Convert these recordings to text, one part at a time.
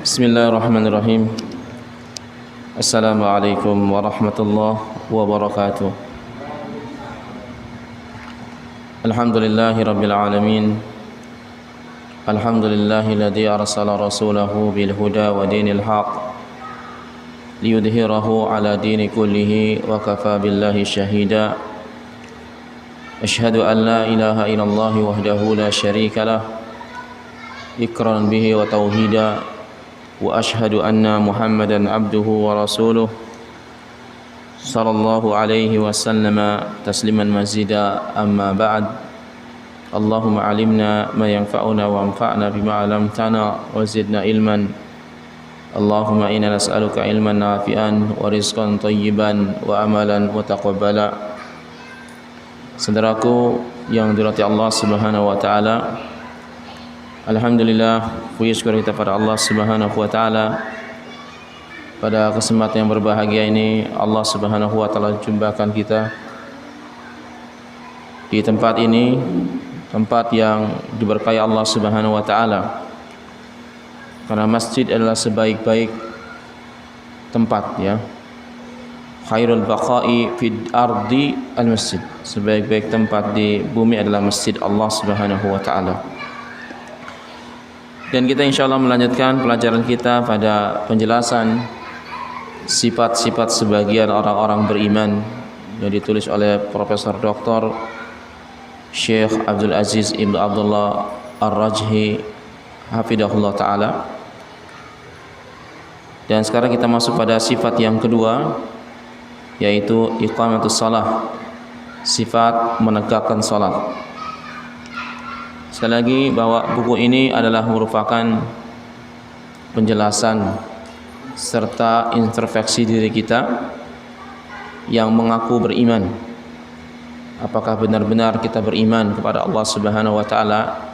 Bismillahirrahmanirrahim. Assalamualaikum warahmatullahi wabarakatuh. Alhamdulillahi rabbil alamin. Alhamdulillahilladzi arsala rasulahu bil huda wa dinil haq liyudhhirahu ala dini kullihi wa kafa billahi syahida. Asyhadu an la ilaha illallah wahdahu la syarika lah iqraran bihi wa tauhida wa asyhadu anna Muhammadan abduhu wa rasuluh sallallahu alaihi wasallam tasliman mazida. Amma ba'd. Allahumma alimna ma yanfa'una wa anfa'na bima 'allamtana wa zidna ilman. Allahumma inna nas'aluka ilman nafi'an wa rizqan thayyiban wa amalan mutaqabbala. Saudaraku yang dirahmati Allah Subhanahu wa taala, alhamdulillah, puji syukur kita pada Allah Subhanahu wa taala. Pada kesempatan yang berbahagia ini Allah Subhanahu wa taala jumpakan kita di tempat ini, tempat yang diberkahi Allah Subhanahu wa taala. Karena masjid adalah sebaik-baik tempat, ya. Khairul baqa'i fid ardi al-masjid. Sebaik-baik tempat di bumi adalah masjid Allah Subhanahu wa taala. Dan kita insyaallah melanjutkan pelajaran kita pada penjelasan sifat-sifat sebagian orang-orang beriman yang ditulis oleh Profesor Dr. Syekh Abdul Aziz Ibnu Abdullah Ar-Rajhi hafidhahullah taala. Dan sekarang kita masuk pada sifat yang kedua, yaitu iqamatus shalah, sifat menegakkan salat. Sekali lagi bahwa buku ini adalah merupakan penjelasan serta introspeksi diri kita yang mengaku beriman. Apakah benar-benar kita beriman kepada Allah Subhanahu wa taala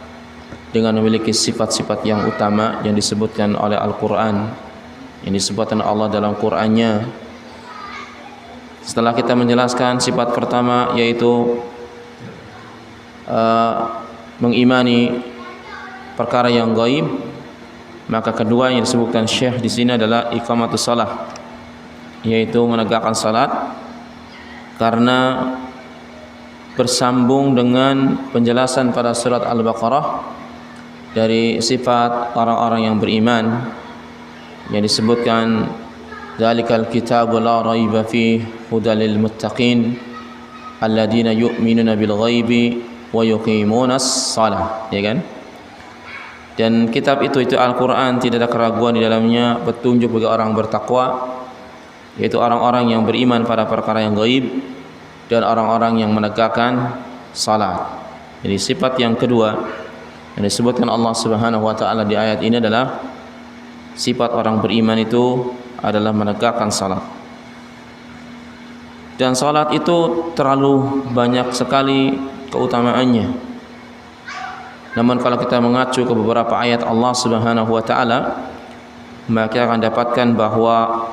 dengan memiliki sifat-sifat yang utama yang disebutkan oleh Al-Qur'an, yang disebutkan Allah dalam Qur'annya. Setelah kita menjelaskan sifat pertama, yaitu mengimani perkara yang gaib, maka kedua yang disebutkan Syekh di sini adalah iqamatus shalah, yaitu menegakkan salat, karena bersambung dengan penjelasan pada surat Al-Baqarah dari sifat orang-orang yang beriman yang disebutkan dzalikal kitabu la raiba fihi hudal lil muttaqin alladzina yu'minuna bil ghaibi wa yuqimunas shalah, ya kan? Dan kitab itu Al-Qur'an, tidak ada keraguan di dalamnya, petunjuk bagi orang bertakwa, yaitu orang-orang yang beriman pada perkara yang gaib dan orang-orang yang menegakkan salat. Jadi sifat yang kedua yang disebutkan Allah Subhanahu wa taala di ayat ini adalah sifat orang beriman itu adalah menegakkan salat. Dan salat itu terlalu banyak sekali keutamaannya. Namun kalau kita mengacu ke beberapa ayat Allah Subhanahu wa taala, maka akan dapatkan bahwa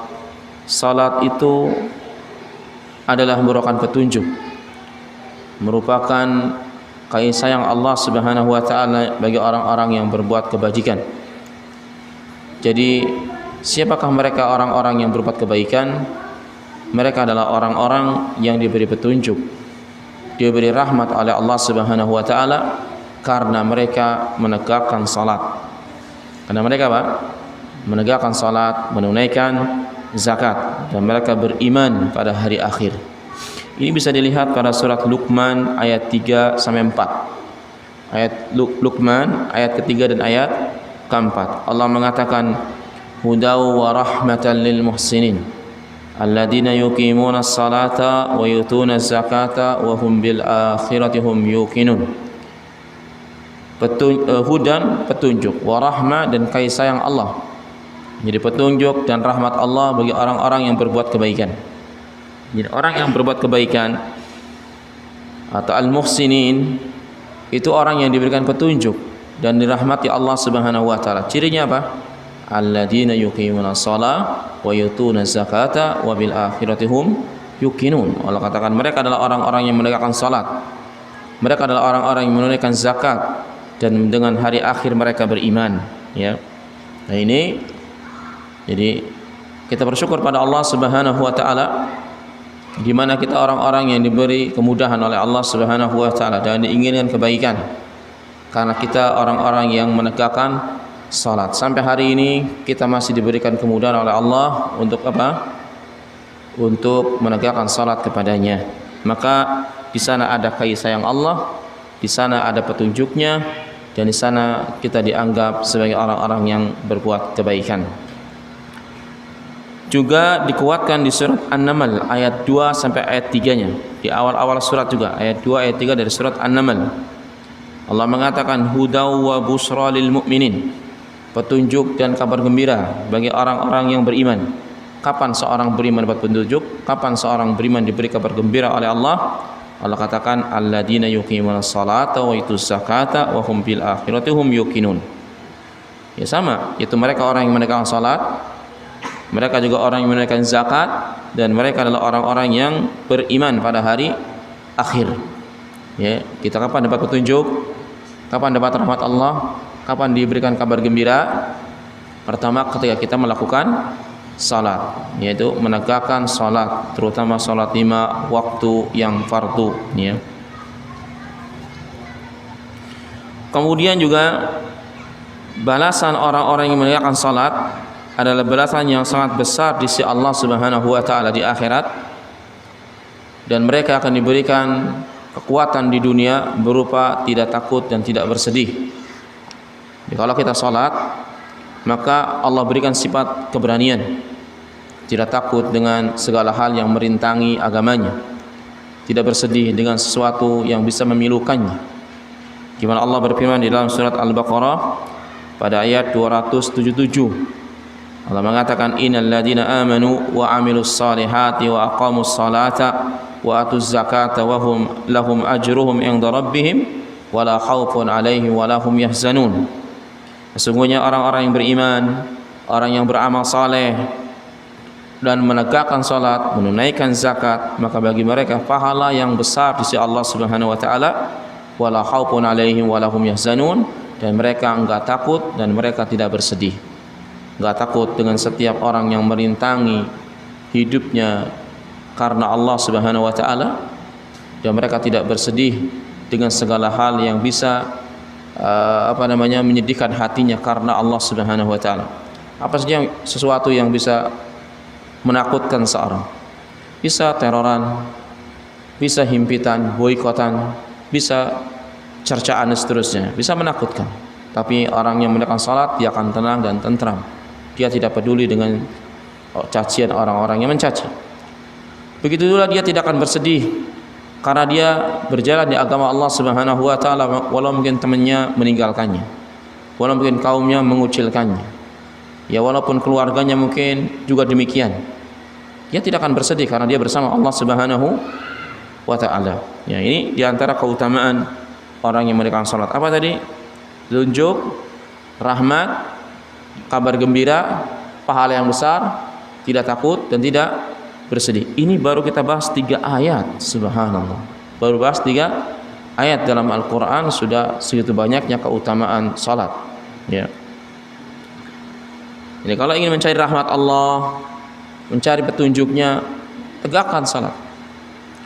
salat itu adalah merupakan petunjuk, merupakan kasih sayang Allah Subhanahu wa taala bagi orang-orang yang berbuat kebajikan. Jadi siapakah mereka orang-orang yang berbuat kebaikan? Mereka adalah orang-orang yang diberi petunjuk, diberi rahmat oleh Allah Subhanahu wa taala karena mereka menegakkan salat. Karena mereka apa? Menegakkan salat, menunaikan zakat, dan mereka beriman pada hari akhir. Ini bisa dilihat pada surat Luqman ayat 3 sampai 4. Ayat Luqman ayat ketiga dan ayat keempat. Allah mengatakan hudaw wa rahmatan lil muhsinin alladzina yuqimuna as-salata wa yutuna az-zakata wa hum bil akhirati hum yuqinun. Hudan, petunjuk, wa rahmah, dan kasih sayang Allah. Jadi petunjuk dan rahmat Allah bagi orang-orang yang berbuat kebaikan. Jadi orang yang berbuat kebaikan atau al-muhsinin itu orang yang diberikan petunjuk dan dirahmati Allah Subhanahu wa taala. Cirinya apa? Alladzina yuqimuna shalah wa yutuna zakata wa bil akhirati hum yuqinun. Allah katakan mereka adalah orang-orang yang menegakkan salat, Mereka adalah orang-orang yang menunaikan zakat dan dengan hari akhir mereka beriman, ya. Nah, ini jadi kita bersyukur pada Allah Subhanahu wa taala di mana kita orang-orang yang diberi kemudahan oleh Allah Subhanahu wa taala dan diinginkan kebaikan. Karena kita orang-orang yang menegakkan salat. Sampai hari ini kita masih diberikan kemudahan oleh Allah untuk apa? Untuk menegakkan salat kepadanya. Maka di sana ada kasih sayang Allah, di sana ada petunjuknya, dan di sana kita dianggap sebagai orang-orang yang berbuat kebaikan. Juga dikuatkan di surat An-Naml ayat 2 sampai ayat 3-nya. Di awal-awal surat juga ayat 2 ayat 3 dari surat An-Naml. Allah mengatakan hudaw wa busra lil mu'minin. Petunjuk dan kabar gembira bagi orang-orang yang beriman. Kapan seorang beriman dapat petunjuk? Kapan seorang beriman diberi kabar gembira oleh Allah? Allah katakan alladzina yuqimunas salata wa yutuz zakata wa hum bil akhirati hum yuqinun. Ya sama, yaitu mereka orang yang menegakkan salat, mereka juga orang yang menunaikan zakat, dan mereka adalah orang-orang yang beriman pada hari akhir. Ya, kita kapan dapat petunjuk? Kapan dapat rahmat Allah? Kapan diberikan kabar gembira? Pertama ketika kita melakukan salat, yaitu menegakkan salat, terutama salat 5 waktu yang fardu, ya. Kemudian juga balasan orang-orang yang menegakkan salat adalah balasan yang sangat besar di sisi Allah Subhanahu wa taala di akhirat, dan mereka akan diberikan kekuatan di dunia berupa tidak takut dan tidak bersedih. Jadi, kalau kita salat, maka Allah berikan sifat keberanian, tidak takut dengan segala hal yang merintangi agamanya, tidak bersedih dengan sesuatu yang bisa memilukannya. Gimana Allah berfirman di dalam surat Al-Baqarah pada ayat 277, Allah mengatakan innal ladzina amanu wa amilus salihati wa aqamus salata wa atuz zakata wa hum lahum ajruhum 'inda rabbihim wala khaufun 'alaihim wala hum yahzanun. Sesungguhnya orang-orang yang beriman, orang yang beramal saleh dan menegakkan salat, menunaikan zakat, maka bagi mereka pahala yang besar di sisi Allah Subhanahu wa taala, wala khaufun 'alaihim wala hum yahzanun, dan mereka enggak takut dan mereka tidak bersedih. Enggak takut dengan setiap orang yang merintangi hidupnya karena Allah Subhanahu wa taala, dan mereka tidak bersedih dengan segala hal yang bisa menyedihkan hatinya karena Allah Subhanahu wa taala. Apa saja sesuatu yang bisa menakutkan seorang? Bisa teroran, bisa himpitan, boikotan, bisa cercaan dan seterusnya, bisa menakutkan. Tapi orang yang menegakkan salat, dia akan tenang dan tentram. Dia tidak peduli dengan cacian orang-orang yang mencaci. Begitu juga dia tidak akan bersedih karena dia berjalan di agama Allah Subhanahu wa taala, walau mungkin temannya meninggalkannya, walau mungkin kaumnya mengucilkannya, ya walaupun keluarganya mungkin juga demikian. Dia tidak akan bersedih karena dia bersama Allah Subhanahu wa taala. Ya, ini di antara keutamaan orang yang menegakkan salat. Apa tadi? Tunjuk, rahmat, kabar gembira, pahala yang besar, tidak takut dan tidak bersedih. Ini baru kita bahas 3 ayat. Subhanallah, baru bahas 3 ayat dalam Al-Quran sudah segitu banyaknya keutamaan salat, ya. Jadi kalau ingin mencari rahmat Allah, mencari petunjuknya, tegakkan salat.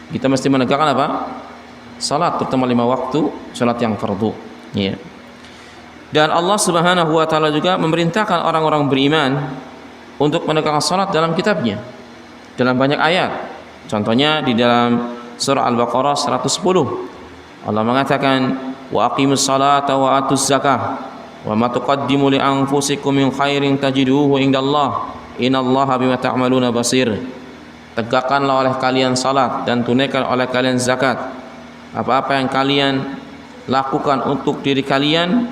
Kita mesti menegakkan apa? Salat, terutama 5 waktu salat yang fardu, ya. Dan Allah Subhanahu wa taala juga memerintahkan orang-orang beriman untuk menegakkan salat dalam kitabnya, dalam banyak ayat. Contohnya di dalam surah Al-Baqarah 110. Allah mengatakan wa aqimus salata wa atuz zakah wa ma tuqaddimu li anfusikum min khairin tajiduhu indallah innallaha bima ta'maluna basir. Tegakkanlah oleh kalian salat dan tunaikan oleh kalian zakat. Apa-apa yang kalian lakukan untuk diri kalian,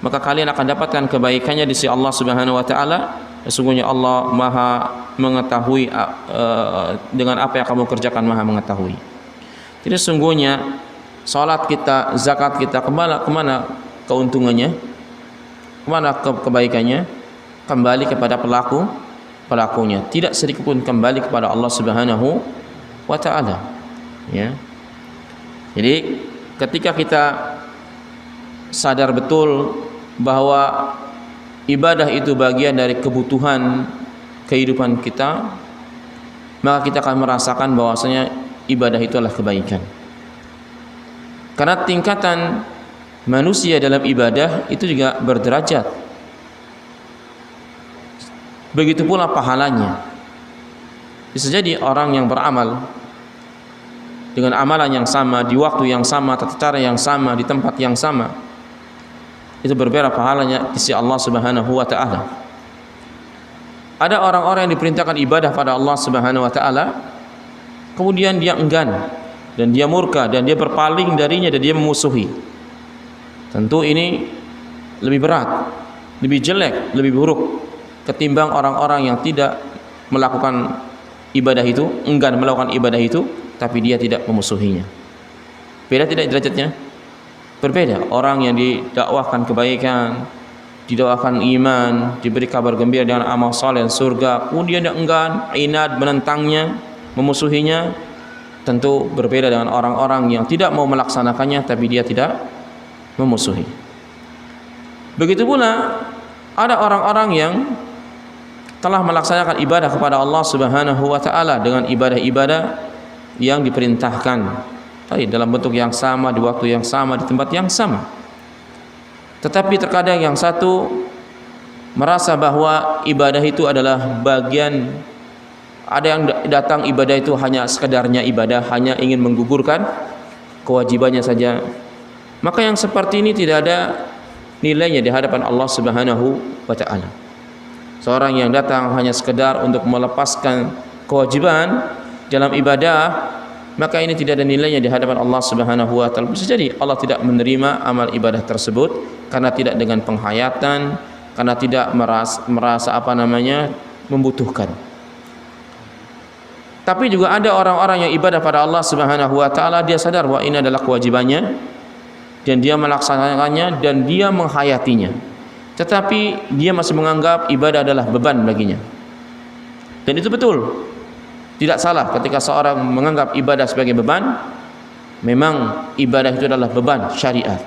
maka kalian akan dapatkan kebaikannya di sisi Allah Subhanahu wa taala. Sesungguhnya Allah Maha mengetahui dengan apa yang kamu kerjakan, Maha mengetahui. Jadi sesungguhnya salat kita, zakat kita, kemana keuntungannya, kemana kebaikannya? Kembali kepada pelakunya. Tidak sedikit pun kembali kepada Allah Subhanahu wa taala, ya. Jadi ketika kita sadar betul bahwa ibadah itu bagian dari kebutuhan kehidupan kita, maka kita akan merasakan bahwasanya ibadah itu adalah kebaikan. Karena tingkatan manusia dalam ibadah itu juga berderajat. Begitu pula pahalanya. Bisa jadi orang yang beramal dengan amalan yang sama, di waktu yang sama, tata cara yang sama, di tempat yang sama, itu berbeda pahalanya di sisi Allah Subhanahu wa taala. Ada orang-orang yang diperintahkan ibadah pada Allah Subhanahu wa taala, kemudian dia enggan dan dia murka dan dia berpaling darinya dan dia memusuhi. Tentu ini lebih berat, lebih jelek, lebih buruk ketimbang orang-orang yang tidak melakukan ibadah itu, enggan melakukan ibadah itu, tapi dia tidak memusuhinya. Beda tidak derajatnya? Berbeda. Orang yang didakwahkan kebaikan, didakwahkan iman, diberi kabar gembira dengan amal saleh dan surga, kemudian dia enggan, inad menentangnya, memusuhinya, tentu berbeda dengan orang-orang yang tidak mau melaksanakannya tapi dia tidak memusuhi. Begitu pula ada orang-orang yang telah melaksanakan ibadah kepada Allah Subhanahu wa taala dengan ibadah-ibadah yang diperintahkan dalam bentuk yang sama, di waktu yang sama, di tempat yang sama. Tetapi terkadang yang satu merasa bahwa ibadah itu adalah bagian, ada yang datang ibadah itu hanya sekedarnya ibadah, hanya ingin menggugurkan kewajibannya saja. Maka yang seperti ini tidak ada nilainya di hadapan Allah Subhanahu wa taala. Seorang yang datang hanya sekedar untuk melepaskan kewajiban dalam ibadah, maka ini tidak ada nilainya di hadapan Allah Subhanahu wa taala. Bisa jadi Allah tidak menerima amal ibadah tersebut karena tidak dengan penghayatan, karena tidak merasa membutuhkan. Tapi juga ada orang-orang yang ibadah pada Allah Subhanahu wa taala, dia sadar bahwa ini adalah kewajibannya dan dia melaksanakannya dan dia menghayatinya. Tetapi dia masih menganggap ibadah adalah beban baginya. Dan itu betul. Tidak salah ketika seorang menganggap ibadah sebagai beban. Memang ibadah itu adalah beban syariat.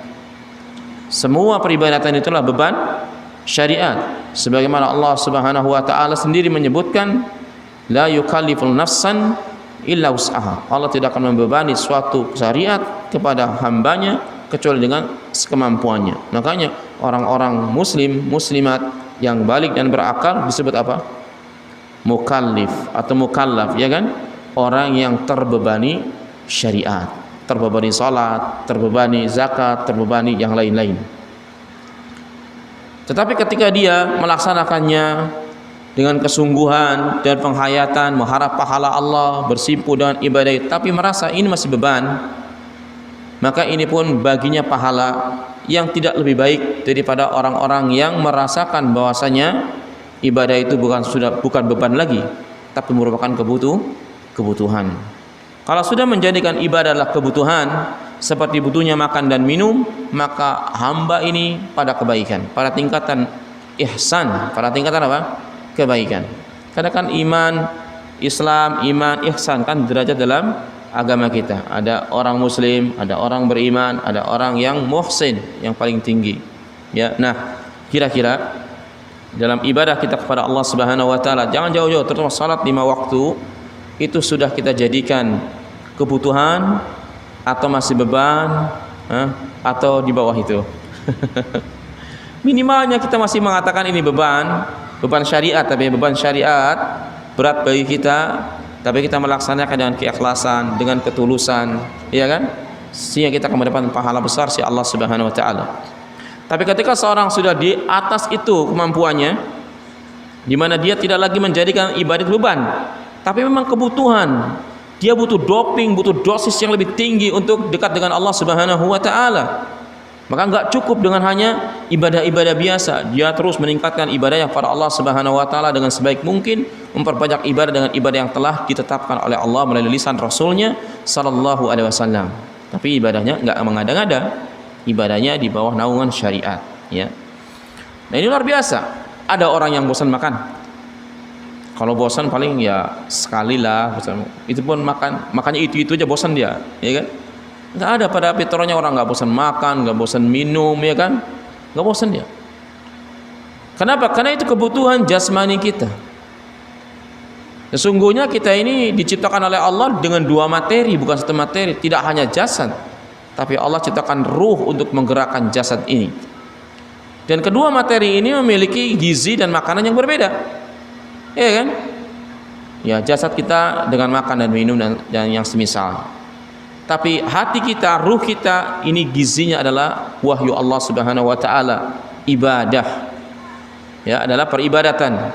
Semua peribadatan itu adalah beban syariat. Sebagaimana Allah Subhanahu wa taala sendiri menyebutkan, la yukalliful nafsan illa wus'aha. Allah tidak akan membebani suatu syariat kepada hambanya kecuali dengan kemampuannya. Makanya orang-orang muslim, muslimat yang balik dan berakal disebut apa? Mukallif atau mukallaf, ya kan? Orang yang terbebani syariat, terbebani salat, terbebani zakat, terbebani yang lain-lain. Tetapi ketika dia melaksanakannya dengan kesungguhan dan penghayatan, mengharap pahala Allah, bersimpu dengan ibadah, tapi merasa ini masih beban, maka ini pun baginya pahala yang tidak lebih baik daripada orang-orang yang merasakan bahwasanya ibadah itu bukan beban lagi, tapi merupakan kebutuhan. Kalau sudah menjadikan ibadah adalah kebutuhan, seperti butuhnya makan dan minum, maka hamba ini pada kebaikan, pada tingkatan ihsan, pada tingkatan apa? Kebaikan. Karena kan iman, Islam, iman, ihsan kan derajat dalam agama kita. Ada orang muslim, ada orang beriman, ada orang yang muhsin, yang paling tinggi. Ya, nah, kira-kira dalam ibadah kita kepada Allah Subhanahu wa taala, jangan jauh-jauh, terutama salat 5 waktu, itu sudah kita jadikan kebutuhan atau masih beban, atau di bawah itu. Minimalnya kita masih mengatakan ini beban syariat, tapi beban syariat berat bagi kita, tapi kita melaksanakan dengan keikhlasan, dengan ketulusan, ya kan? Sehingga kita akan mendapat pahala besar si Allah Subhanahu wa taala. Tapi ketika seorang sudah di atas itu kemampuannya, di mana dia tidak lagi menjadikan ibadah beban, tapi memang kebutuhan, dia butuh doping, butuh dosis yang lebih tinggi untuk dekat dengan Allah Subhanahu wa taala. Maka enggak cukup dengan hanya ibadah-ibadah biasa, dia terus meningkatkan ibadahnya kepada Allah Subhanahu wa taala dengan sebaik mungkin, memperbanyak ibadah dengan ibadah yang telah ditetapkan oleh Allah melalui lisan Rasulnya sallallahu alaihi wasallam. Tapi ibadahnya enggak mengada-ngada, ibadahnya di bawah naungan syariat, ya. Nah, ini luar biasa. Ada orang yang bosan makan. Kalau bosan paling ya sekali lah, itu pun makannya itu aja bosan dia, ya kan? Nggak ada pada fitrahnya orang nggak bosan makan, nggak bosan minum, ya kan? Nggak bosan ya. Kenapa? Karena itu kebutuhan jasmani kita. Sesungguhnya kita ini diciptakan oleh Allah dengan dua materi, bukan satu materi. Tidak hanya jasad, tapi Allah ciptakan ruh untuk menggerakkan jasad ini. Dan kedua materi ini memiliki gizi dan makanan yang berbeda, ya kan? Ya, jasad kita dengan makan dan minum dan yang semisal. Tapi hati kita, ruh kita ini gizinya adalah wahyu Allah Subhanahu wa taala, ibadah. Ya, adalah peribadatan.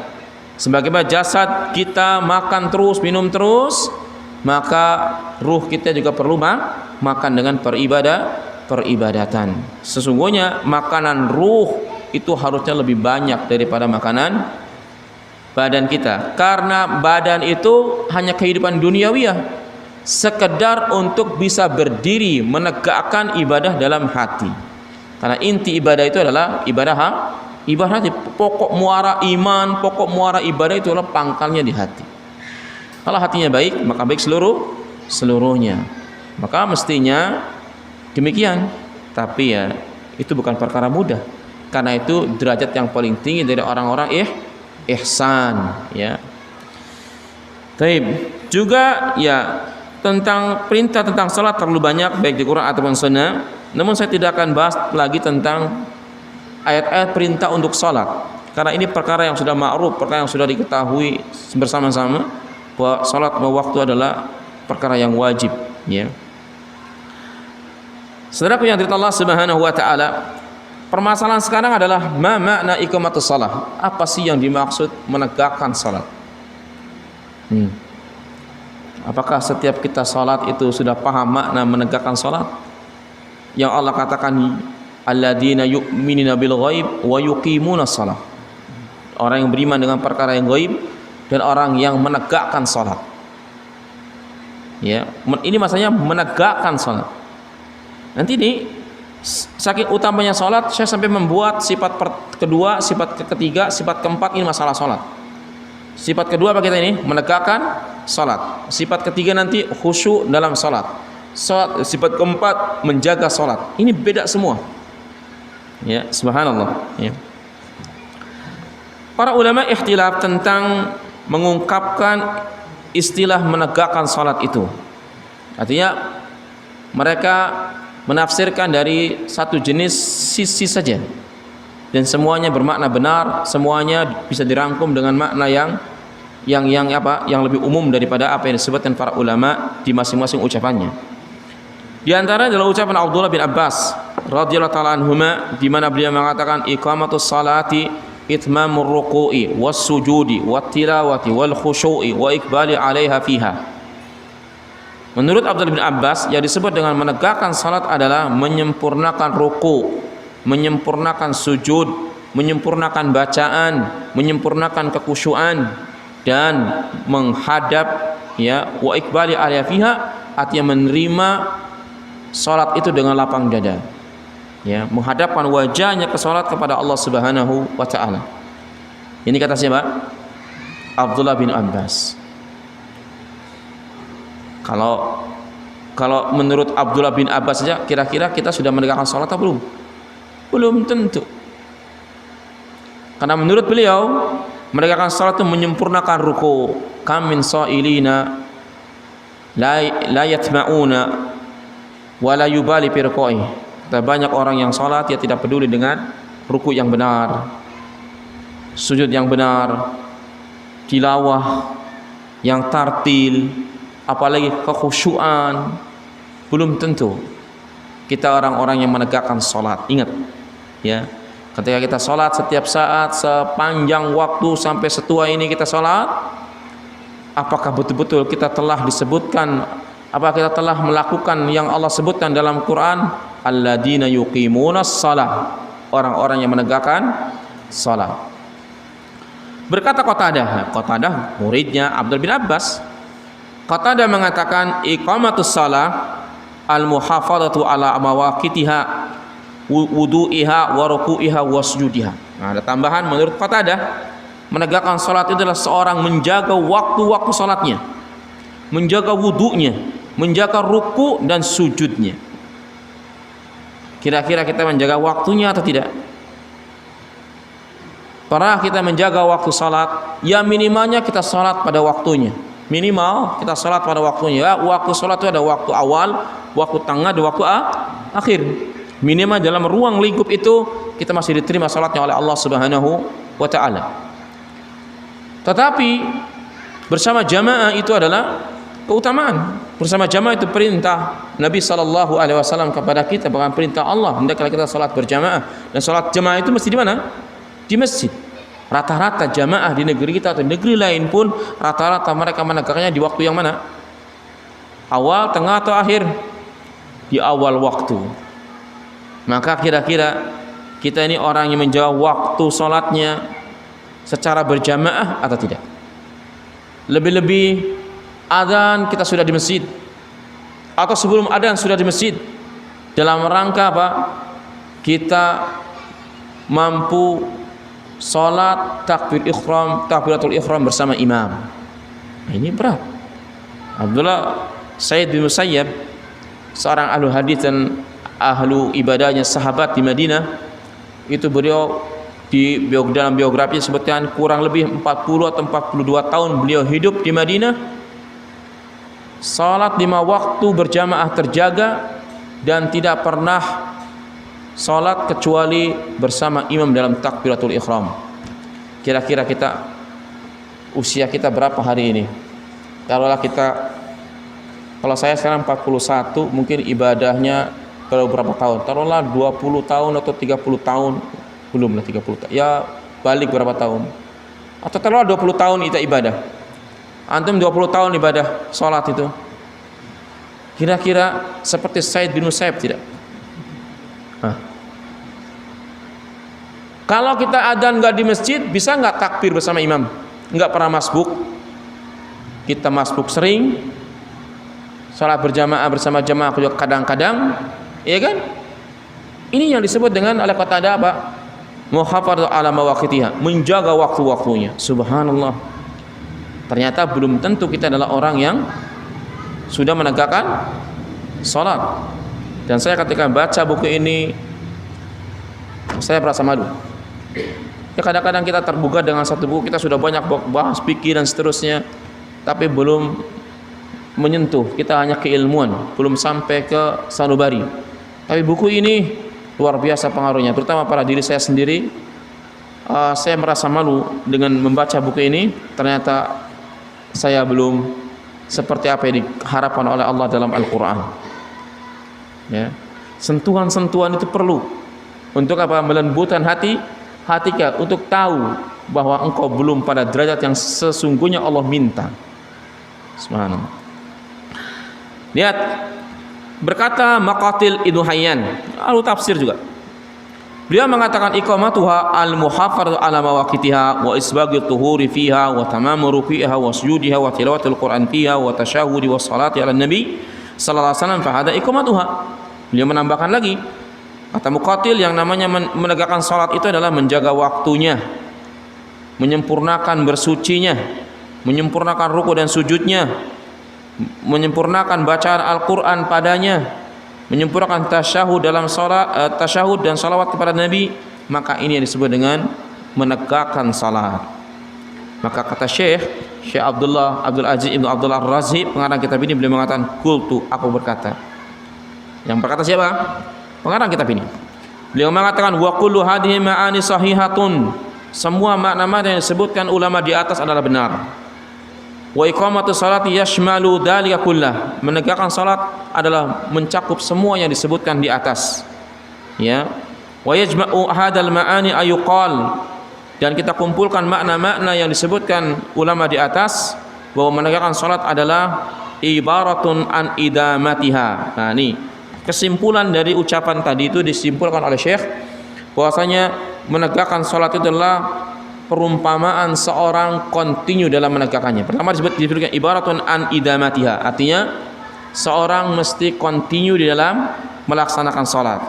Sebagaimana jasad kita makan terus, minum terus, maka ruh kita juga perlu makan dengan peribadatan. Sesungguhnya makanan ruh itu harusnya lebih banyak daripada makanan badan kita. Karena badan itu hanya kehidupan duniawiyah, sekedar untuk bisa berdiri menegakkan ibadah dalam hati. Karena inti ibadah itu adalah ibadah hati. Pokok muara iman, pokok muara ibadah itu adalah pangkalnya di hati. Kalau hatinya baik, maka baik seluruhnya. Maka mestinya demikian. Tapi ya, itu bukan perkara mudah. Karena itu derajat yang paling tinggi dari orang-orang ihsan, ya. Taib. Juga ya, tentang perintah tentang salat terlalu banyak baik di Quran ataupun Sunnah. Namun saya tidak akan bahas lagi tentang ayat-ayat perintah untuk salat, karena ini perkara yang sudah ma'ruf, perkara yang sudah diketahui bersama-sama bahwa salat waktu adalah perkara yang wajib, ya. Saudaraku yang dirahmati Allah Subhanahu wa taala, permasalahan sekarang adalah ma makna iqamatus shalah. Apa sih yang dimaksud menegakkan salat? Apakah setiap kita salat itu sudah paham makna menegakkan salat? Yang Allah katakan alladzina yu'minuna bil ghaib wa yuqimuna shalah. Orang yang beriman dengan perkara yang gaib dan orang yang menegakkan salat. Ya, ini maksudnya menegakkan salat. Nanti ini saking utamanya salat, saya sampai membuat sifat kedua, sifat ketiga, sifat keempat, ini masalah salat. Sifat kedua apa kita ini? Menegakkan salat. Sifat ketiga nanti khusyuk dalam salat. Sifat keempat menjaga salat. Ini beda semua. Ya, subhanallah, ya. Para ulama ikhtilaf tentang mengungkapkan istilah menegakkan salat itu. Artinya mereka menafsirkan dari satu jenis sisi saja, dan semuanya bermakna benar, semuanya bisa dirangkum dengan makna yang lebih umum daripada apa yang disebutkan para ulama di masing-masing ucapannya. Di antara adalah ucapan Abdullah bin Abbas radhiyallahu ta'ala anhuma, di mana beliau mengatakan iqamatus salati itmamur ruku'i was sujudi wat tilawati wal khusyu'i wa iqbali 'alaiha fiha. Menurut Abdullah bin Abbas, yang disebut dengan menegakkan salat adalah menyempurnakan ruku', menyempurnakan sujud, menyempurnakan bacaan, menyempurnakan kekhusyuan, dan menghadap, ya, wa iqbali 'alaiha fiha, artinya menerima salat itu dengan lapang dada, ya, menghadapkan wajahnya ke salat kepada Allah Subhanahu wa taala. Ini kata siapa? Abdullah bin Abbas. Kalau menurut Abdullah bin Abbas saja, kira-kira kita sudah menegakkan salat atau belum? Belum tentu. Karena menurut beliau, menegakkan salat itu menyempurnakan ruku. Kam min sa'ilina la yatma'una wa la yubali fi ruku'i. Banyak orang yang salat dia tidak peduli dengan ruku yang benar, sujud yang benar, tilawah yang tartil, apalagi kekhusyuan. Belum tentu kita orang-orang yang menegakkan salat. Ingat, ya, ketika kita salat setiap saat sepanjang waktu sampai setua ini kita salat, apakah betul-betul kita telah disebutkan, apakah kita telah melakukan yang Allah sebutkan dalam Quran, alladzina yuqimunas shalah, orang-orang yang menegakkan salat. Berkata Qatadah muridnya Abdul bin Abbas, Qatadah mengatakan iqamatus shalah al-muhafadzatu ala mawaqitiha wudu'iha wa ruku'iha wa sujudiha. Nah, ada tambahan menurut Qatadah, menegakkan salat itu adalah seorang menjaga waktu-waktu salatnya, menjaga wudunya, menjaga ruku dan sujudnya. Kira-kira kita menjaga waktunya atau tidak? Pernah kita menjaga waktu salat? Ya minimalnya kita salat pada waktunya. Minimal kita salat pada waktunya. Ya, waktu salat itu ada waktu awal, waktu tengah, dan waktu akhir. Minimal dalam ruang lingkup itu kita masih diterima salatnya oleh Allah Subhanahu wa taala. Tetapi bersama jamaah itu adalah keutamaan. Bersama jamaah itu perintah Nabi sallallahu alaihi wasallam kepada kita, bukan perintah Allah. Hendaklah kita salat berjamaah. Dan salat jamaah itu mesti di mana? Di masjid. Rata-rata jamaah di negeri kita atau negeri lain pun rata-rata mereka menegakkannya di waktu yang mana? Awal, tengah atau akhir? Di awal waktu. Maka kira-kira kita ini orang yang menjaga waktu salatnya secara berjamaah atau tidak? Lebih-lebih adzan kita sudah di masjid, atau sebelum adzan sudah di masjid, dalam rangka apa? Kita mampu salat takbir ihram, takbiratul ihram bersama imam. Nah, ini berat. Abdullah Said bin Musayyab, seorang ahlu hadis dan ahlu ibadahnya sahabat di Madinah, itu beliau dalam biografi disebutkan kurang lebih 40 atau 42 tahun beliau hidup di Madinah. Salat 5 waktu berjamaah terjaga dan tidak pernah salat kecuali bersama imam dalam takbiratul ihram. Kira-kira kita, usia kita berapa hari ini? Kalau saya sekarang 41, mungkin ibadahnya kalau berapa tahun? Taruhlah 20 tahun atau 30 tahun. Belum lah 30 tahun. Ya balik berapa tahun? Atau taruhlah 20 tahun kita ibadah. Antum 20 tahun ibadah salat itu. Kira-kira seperti Said bin Musayyab tidak? Kalau kita adzan nggak di masjid, bisa nggak takbir bersama imam? Nggak pernah masbuk. Kita masbuk sering. Salat berjamaah bersama jamaah juga kadang-kadang, iya kan? Ini yang disebut dengan oleh kata ada apa? Muhafadzah ala mawaqitiha, menjaga waktu-waktunya. Subhanallah. Ternyata belum tentu kita adalah orang yang sudah menegakkan salat. Dan saya ketika baca buku ini, saya merasa malu. Ya kadang-kadang kita terbuka dengan satu buku, kita sudah banyak bahas fikih dan seterusnya, tapi belum menyentuh, kita hanya keilmuan, belum sampai ke sanubari. Tapi buku ini luar biasa pengaruhnya, terutama pada diri saya sendiri. Saya merasa malu dengan membaca buku ini. Ternyata saya belum seperti apa yang diharapkan oleh Allah dalam Al-Quran. Ya. Sentuhan-sentuhan itu perlu untuk apa? Melembutkan hati kita, untuk tahu bahwa engkau belum pada derajat yang sesungguhnya Allah minta. Subhanallah. Lihat, berkata Maqatil Ibnu Hayyan, lalu tafsir juga. Beliau mengatakan iqamatuha al-muhafadzah ala mawaqitiha wa isbaghi tuhuri fiha wa tamamu ruku'iha wa sujudiha wa tilawatil Qur'an fiha wa tasyahudi wa salati ala nabi sallallahu alaihi wasallam fa hada iqamatuha. Beliau menambahkan lagi, kata Muqatil, yang namanya menegakkan salat itu adalah menjaga waktunya, menyempurnakan bersucinya, menyempurnakan ruku dan sujudnya, menyempurnakan bacaan Al-Quran padanya, menyempurnakan tasyahud dalam salat, tasyahud dan salawat kepada Nabi. Maka ini yang disebut dengan menegakkan salat. Maka kata Syekh Abdul Aziz Ibnu Abdullah Ar-Razi, pengarang kitab ini, beliau mengatakan, qultu, aku berkata. Yang berkata siapa? Pengarang kitab ini. Beliau mengatakan, wa kullu hadhihi ma'ani sahihatun, semua makna-makna yang disebutkan ulama di atas adalah benar. Wa iqamatu salati yashmalu dzalika kullah, menegakkan salat adalah mencakup semua yang disebutkan di atas. Ya. Wa yajma'u hadzal ma'ani ayuqal, dan kita kumpulkan makna-makna yang disebutkan ulama di atas, bahwa menegakkan salat adalah ibaratun an idamatiha. Nah, ini kesimpulan dari ucapan tadi itu disimpulkan oleh Syekh bahwasanya menegakkan salat itu adalah perumpamaan seorang kontinu dalam menegakkannya. Pertama disebutkan ibaratun an idamatiha, artinya seorang mesti kontinu di dalam melaksanakan salat.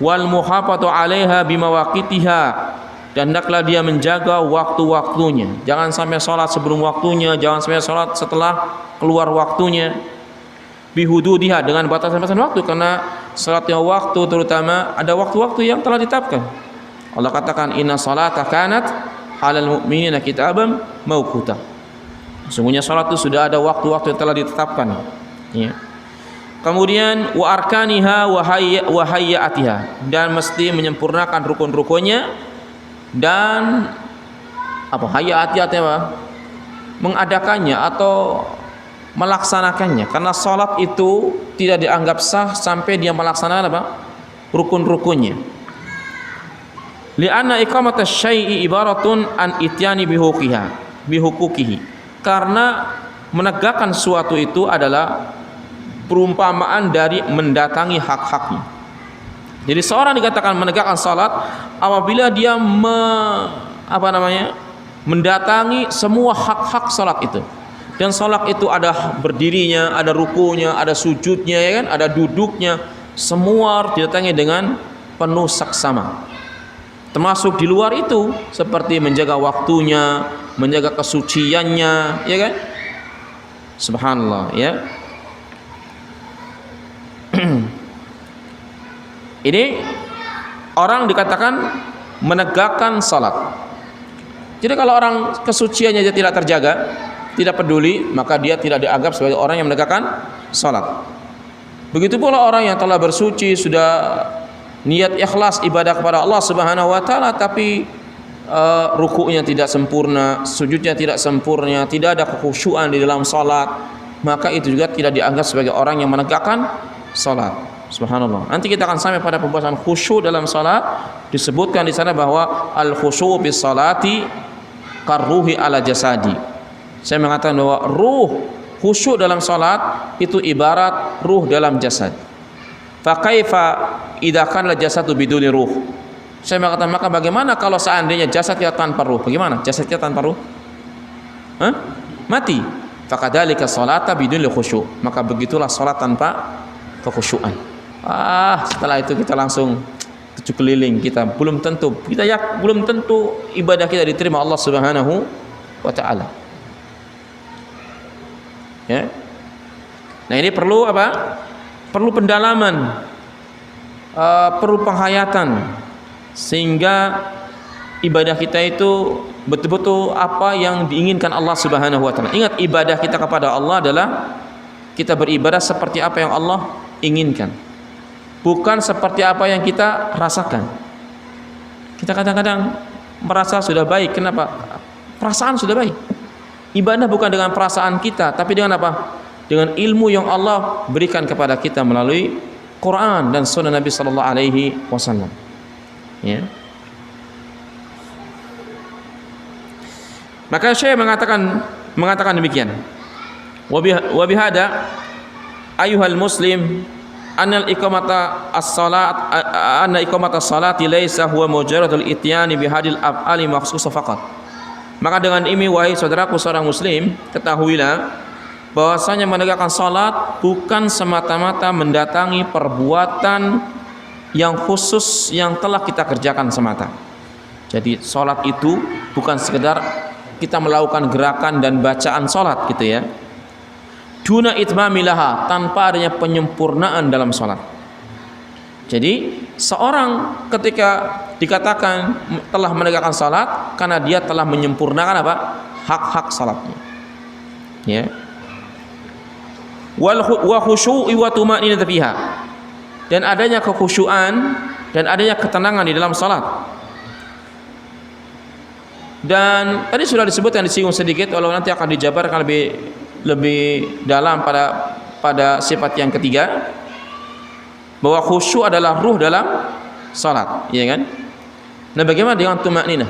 Wal muhafatu 'alaiha bimawaqitiha, dan hendaklah dia menjaga waktu-waktunya. Jangan sampai salat sebelum waktunya, jangan sampai salat setelah keluar waktunya. Bihududiha, dengan batasan-batasan waktu, karena salatnya waktu, terutama ada waktu-waktu yang telah ditetapkan. Allah katakan inna salata kanat 'alal mu'minina kitaban mauquta. Sesungguhnya salat itu sudah ada waktu-waktu yang telah ditetapkan. Ya. Kemudian wa arkaniha wa hayyatiha, dan mesti menyempurnakan rukun-rukunnya dan apa hayyatiha apa? Mengadakannya atau melaksanakannya, karena salat itu tidak dianggap sah sampai dia melaksanakan apa? Rukun-rukunnya. Li'anna iqamatasy syai'i ibaratun an ityani bihuquqihi. Karena menegakkan suatu itu adalah perumpamaan dari mendatangi hak-haknya. Jadi seorang dikatakan menegakkan salat apabila dia mendatangi semua hak-hak salat itu. Dan salat itu ada berdirinya, ada rukunya, ada sujudnya, ya kan, ada duduknya, semua harus didatangi dengan penuh saksama. Termasuk di luar itu seperti menjaga waktunya, menjaga kesuciannya, ya kan? Subhanallah, ya. Ini orang dikatakan menegakkan salat. Jadi kalau orang kesuciannya dia tidak terjaga, tidak peduli, maka dia tidak dianggap sebagai orang yang menegakkan salat. Begitu pula orang yang telah bersuci, sudah niat ikhlas ibadah kepada Allah Subhanahu wa taala, tapi rukuknya tidak sempurna, sujudnya tidak sempurna, tidak ada kekhusyuan di dalam salat, maka itu juga tidak dianggap sebagai orang yang menegakkan salat. Subhanallah. Nanti kita akan sampai pada pembahasan khusyuk dalam salat. Disebutkan di sana bahwa al khusyuk bis salati karruhi ala jasadi. Saya mengatakan bahwa ruh khusyuk dalam salat itu ibarat ruh dalam jasad. Fa kaifa idza kana jasadu biduni ruh? Saya mengatakan maka bagaimana kalau seandainya jasad kita tanpa ruh? Bagaimana? Jasad kita tanpa ruh? Mati. Fakadzalika salata biduni khusyuk. Maka begitulah salat tanpa kekhusyuan. Setelah itu kita langsung tujuh keliling, kita belum tentu ibadah kita diterima Allah Subhanahu wa taala. Ya. Nah, ini perlu apa? Perlu pendalaman, perlu penghayatan, sehingga ibadah kita itu betul-betul apa yang diinginkan Allah Subhanahu wa taala. Ingat, ibadah kita kepada Allah adalah kita beribadah seperti apa yang Allah inginkan, bukan seperti apa yang kita rasakan. Kita kadang-kadang merasa sudah baik. Kenapa? Perasaan sudah baik. Ibadah bukan dengan perasaan kita, tapi dengan apa? Dengan ilmu yang Allah berikan kepada kita melalui Quran dan Sunnah Nabi Sallallahu Alaihi Wasallam. Ya. Maka Syekh mengatakan demikian. Wa bihada ayuhal muslim anna iqamata as-salati laisa huwa mujarradul ityani bihadil af'ali makhsusah faqat. Maka dengan ini wahai saudaraku seorang muslim, ketahuilah bahwasanya menegakkan salat bukan semata-mata mendatangi perbuatan yang khusus yang telah kita kerjakan semata. Jadi salat itu bukan sekedar kita melakukan gerakan dan bacaan salat gitu ya. Duna itmamilaha, tanpa adanya penyempurnaan dalam salat. Jadi seorang ketika dikatakan telah menegakkan salat karena dia telah menyempurnakan apa? Hak-hak salatnya. Ya. Wa khusyu'i wa tuma'ninah fiha. Dan adanya kekhusyuan dan adanya ketenangan di dalam salat. Dan tadi sudah disebutkan, disinggung sedikit, walau nanti akan dijabarkan lebih dalam pada sifat yang ketiga, bahwa khusyuk adalah ruh dalam salat, ya kan? Nah, bagaimana dengan tuma'ninah?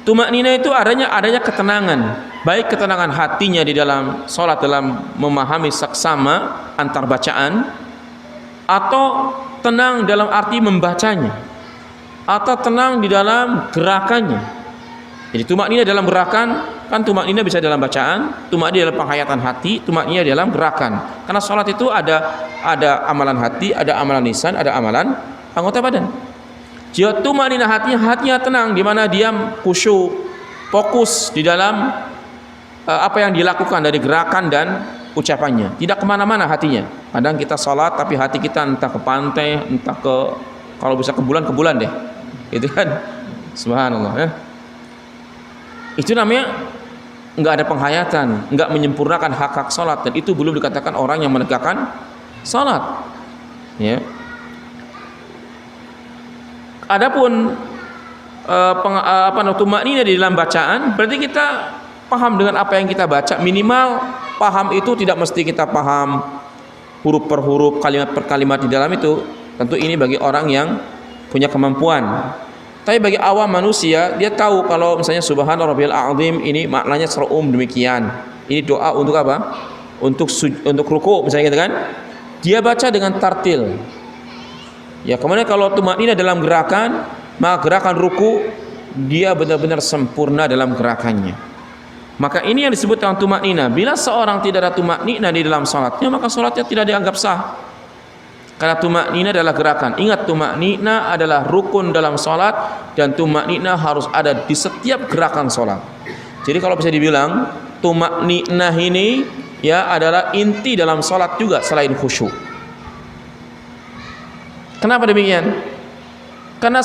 Tuma'ninah itu adanya ketenangan, baik ketenangan hatinya di dalam salat dalam memahami saksama antar bacaan, atau tenang dalam arti membacanya, atau tenang di dalam gerakannya. Jadi tuma'ninah dalam gerakan, kan tuma'ninah bisa dalam bacaan, tuma'ninah dalam penghayatan hati, tuma'ninah dalam gerakan. Karena salat itu ada amalan hati, ada amalan lisan, ada amalan anggota badan. Jika tuma'ninah hatinya tenang, di mana dia khusyuk, fokus di dalam apa yang dilakukan dari gerakan dan ucapannya, tidak kemana-mana hatinya. Kadang kita sholat tapi hati kita entah ke pantai, entah ke, kalau bisa ke bulan deh, itu kan, subhanallah ya. Itu namanya nggak ada penghayatan, nggak menyempurnakan hak sholat, dan itu belum dikatakan orang yang menegakkan sholat. Ya. Adapun tumakninah di dalam bacaan, berarti kita paham dengan apa yang kita baca. Minimal paham itu tidak mesti kita paham huruf per huruf, kalimat per kalimat di dalam itu. Tentu ini bagi orang yang punya kemampuan. Tapi bagi awam manusia, dia tahu kalau misalnya subhana rabbiyal azim ini maknanya secara demikian. Ini doa untuk apa? Untuk ruku misalnya gitu kan. Dia baca dengan tartil. Ya, kemudian kalau tumakninah dalam gerakan, maka gerakan ruku dia benar-benar sempurna dalam gerakannya. Maka ini yang disebut dengan tumakninah. Bila seorang tidak ada tumakninah di dalam salatnya, maka salatnya tidak dianggap sah. Karena tumakninah adalah gerakan. Ingat, tumakninah adalah rukun dalam salat, dan tumakninah harus ada di setiap gerakan salat. Jadi kalau bisa dibilang tumakninah ini ya adalah inti dalam salat juga selain khusyuk. Kenapa demikian? Karena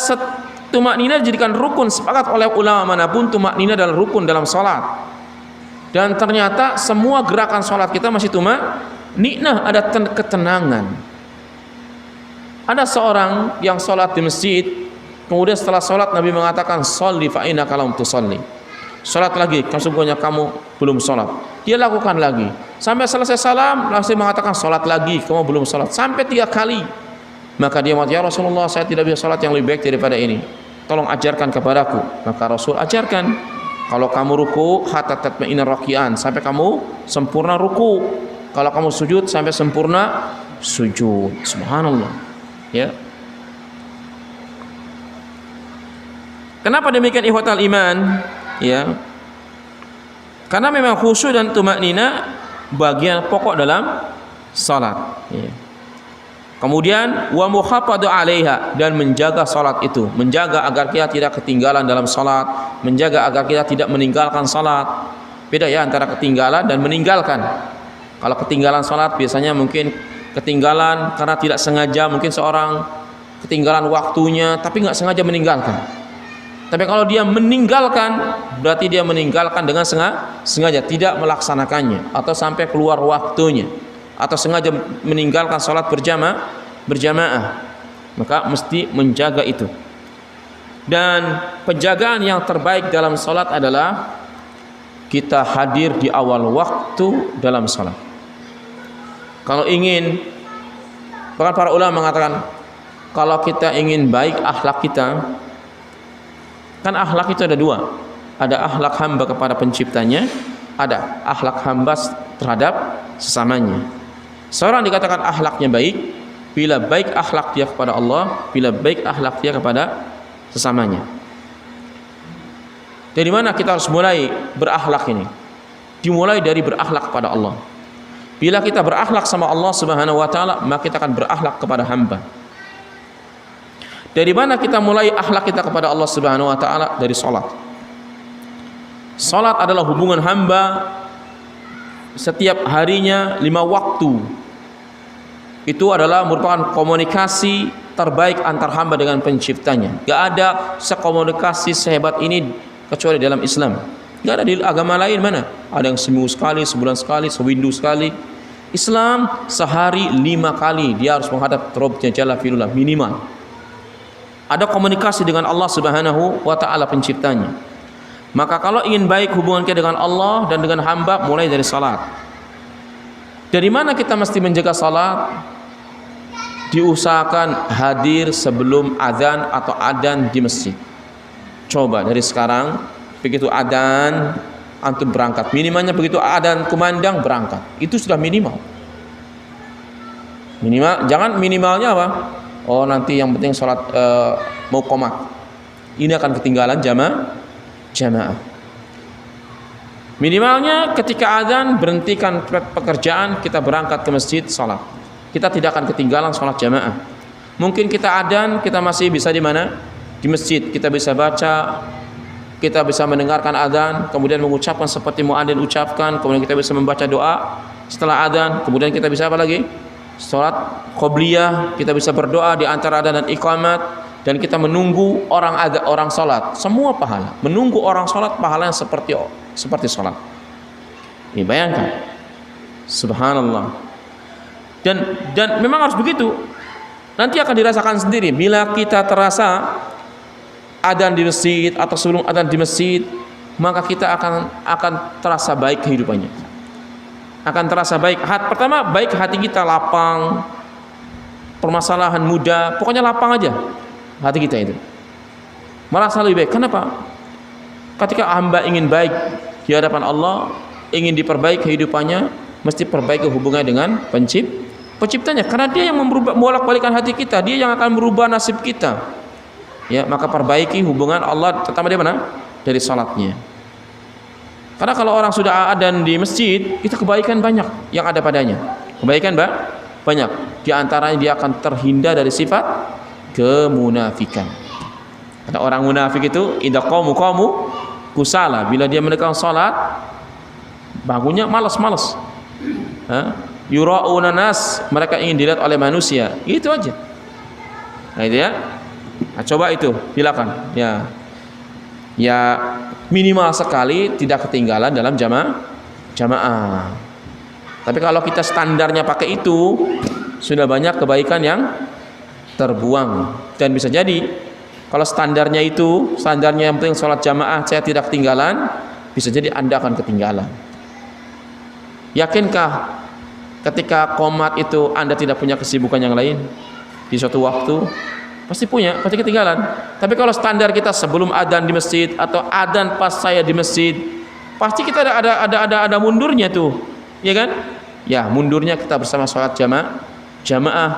tumakninah dijadikan rukun, sepakat oleh ulama manapun tumakninah adalah rukun dalam salat. Dan ternyata semua gerakan sholat kita masih tumakninah, ada ketenangan. Ada seorang yang sholat di masjid, kemudian setelah sholat Nabi mengatakan, sholli fa innaka lam tusalli. Sholat lagi, sesungguhnya kamu belum sholat. Dia lakukan lagi sampai selesai salam, langsung mengatakan sholat lagi, kamu belum sholat, sampai 3 kali. Maka dia mengatakan, ya Rasulullah, saya tidak bisa sholat yang lebih baik daripada ini, tolong ajarkan kepadaku. Maka Rasul ajarkan, kalau kamu ruku hatta tatma'inna raki'an, sampai kamu sempurna ruku. Kalau kamu sujud sampai sempurna sujud. Subhanallah. Ya. Kenapa demikian ikhwatal iman? Ya. Karena memang khusyuk dan tumakninah bagian pokok dalam salat. Ya. Kemudian wa muhafadhu 'alaiha, dan menjaga salat itu, menjaga agar kita tidak ketinggalan dalam salat, menjaga agar kita tidak meninggalkan salat. Beda ya antara ketinggalan dan meninggalkan. Kalau ketinggalan salat biasanya mungkin ketinggalan karena tidak sengaja, mungkin seorang ketinggalan waktunya tapi nggak sengaja meninggalkan. Tapi kalau dia meninggalkan, berarti dia meninggalkan dengan sengaja tidak melaksanakannya, atau sampai keluar waktunya, atau sengaja meninggalkan sholat berjamaah, maka mesti menjaga itu. Dan penjagaan yang terbaik dalam sholat adalah kita hadir di awal waktu dalam sholat. Kalau ingin, bahkan para ulama mengatakan, kalau kita ingin baik akhlak kita, kan akhlak itu ada 2, ada akhlak hamba kepada penciptanya, ada akhlak hamba terhadap sesamanya. Seorang dikatakan akhlaknya baik bila baik akhlak dia kepada Allah, bila baik akhlak dia kepada sesamanya. Dari mana kita harus mulai berakhlak ini? Dimulai dari berakhlak kepada Allah. Bila kita berakhlak sama Allah Subhanahu wa taala, maka kita akan berakhlak kepada hamba. Dari mana kita mulai akhlak kita kepada Allah Subhanahu wa taala? Dari salat. Salat adalah hubungan hamba setiap harinya 5 waktu. Itu adalah merupakan komunikasi terbaik antar hamba dengan penciptanya. Gak ada sekomunikasi sehebat ini kecuali dalam Islam. Gak ada di agama lain mana. Ada yang seminggu sekali, sebulan sekali, sewindu sekali. Islam sehari 5 kali dia harus menghadap Rabbnya Jalla fi'ula minimal. Ada komunikasi dengan Allah Subhanahu wa taala penciptanya. Maka kalau ingin baik hubungan kita dengan Allah dan dengan hamba, mulai dari salat. Dari mana kita mesti menjaga salat? Diusahakan hadir sebelum adzan atau adzan di masjid. Coba dari sekarang, begitu adzan antum berangkat. Minimalnya begitu adzan kumandang berangkat. Itu sudah minimal. Minimal, jangan minimalnya apa? Oh nanti yang penting salat mau qomat. Ini akan ketinggalan jamaah. Minimalnya ketika adzan berhentikan pekerjaan, kita berangkat ke masjid salat. Kita tidak akan ketinggalan salat jamaah. Mungkin kita adzan, kita masih bisa di mana? Di masjid. Kita bisa baca, kita bisa mendengarkan adzan, kemudian mengucapkan seperti muadzin ucapkan, kemudian kita bisa membaca doa setelah adzan, kemudian kita bisa apa lagi? Salat qobliyah, kita bisa berdoa di antara adzan dan iqamat, dan kita menunggu orang salat. Semua pahala. Menunggu orang salat pahalanya seperti salat. Ini bayangkan. Subhanallah. Dan memang harus begitu. Nanti akan dirasakan sendiri bila kita terasa adzan di masjid atau sebelum adzan di masjid, maka kita akan terasa baik kehidupannya. Akan terasa baik. Pertama, baik hati kita lapang, permasalahan mudah, pokoknya lapang aja hati kita itu. Merasa lebih baik. Kenapa? Ketika hamba ingin baik di hadapan Allah, ingin diperbaiki kehidupannya, mesti perbaiki hubungannya dengan penciptanya, karena dia yang membolak-balikkan hati kita, dia yang akan merubah nasib kita. Ya, maka perbaiki hubungan Allah terutama di mana? Dari salatnya. Karena kalau orang sudah adzan di masjid, itu kebaikan banyak yang ada padanya. Kebaikan banyak. Di antaranya dia akan terhindar dari sifat kemunafikan. Karena orang munafik itu idza qamu kusala, bila dia menegakkan salat bangunnya malas-malas. Yura'una nas, mereka ingin dilihat oleh manusia. Itu aja. Nah, itu ya. Nah, coba itu, silakan. Ya minimal sekali tidak ketinggalan dalam jamaah. Tapi kalau kita standarnya pakai itu, sudah banyak kebaikan yang terbuang. Dan bisa jadi kalau standarnya yang penting sholat jamaah saya tidak ketinggalan, bisa jadi Anda akan ketinggalan. Yakinkah ketika qomat itu Anda tidak punya kesibukan yang lain di suatu waktu? Pasti punya, pasti ketinggalan. Tapi kalau standar kita sebelum adzan di masjid atau adzan pas saya di masjid, pasti kita ada mundurnya tuh, ya kan? Ya, mundurnya kita bersama sholat jamaah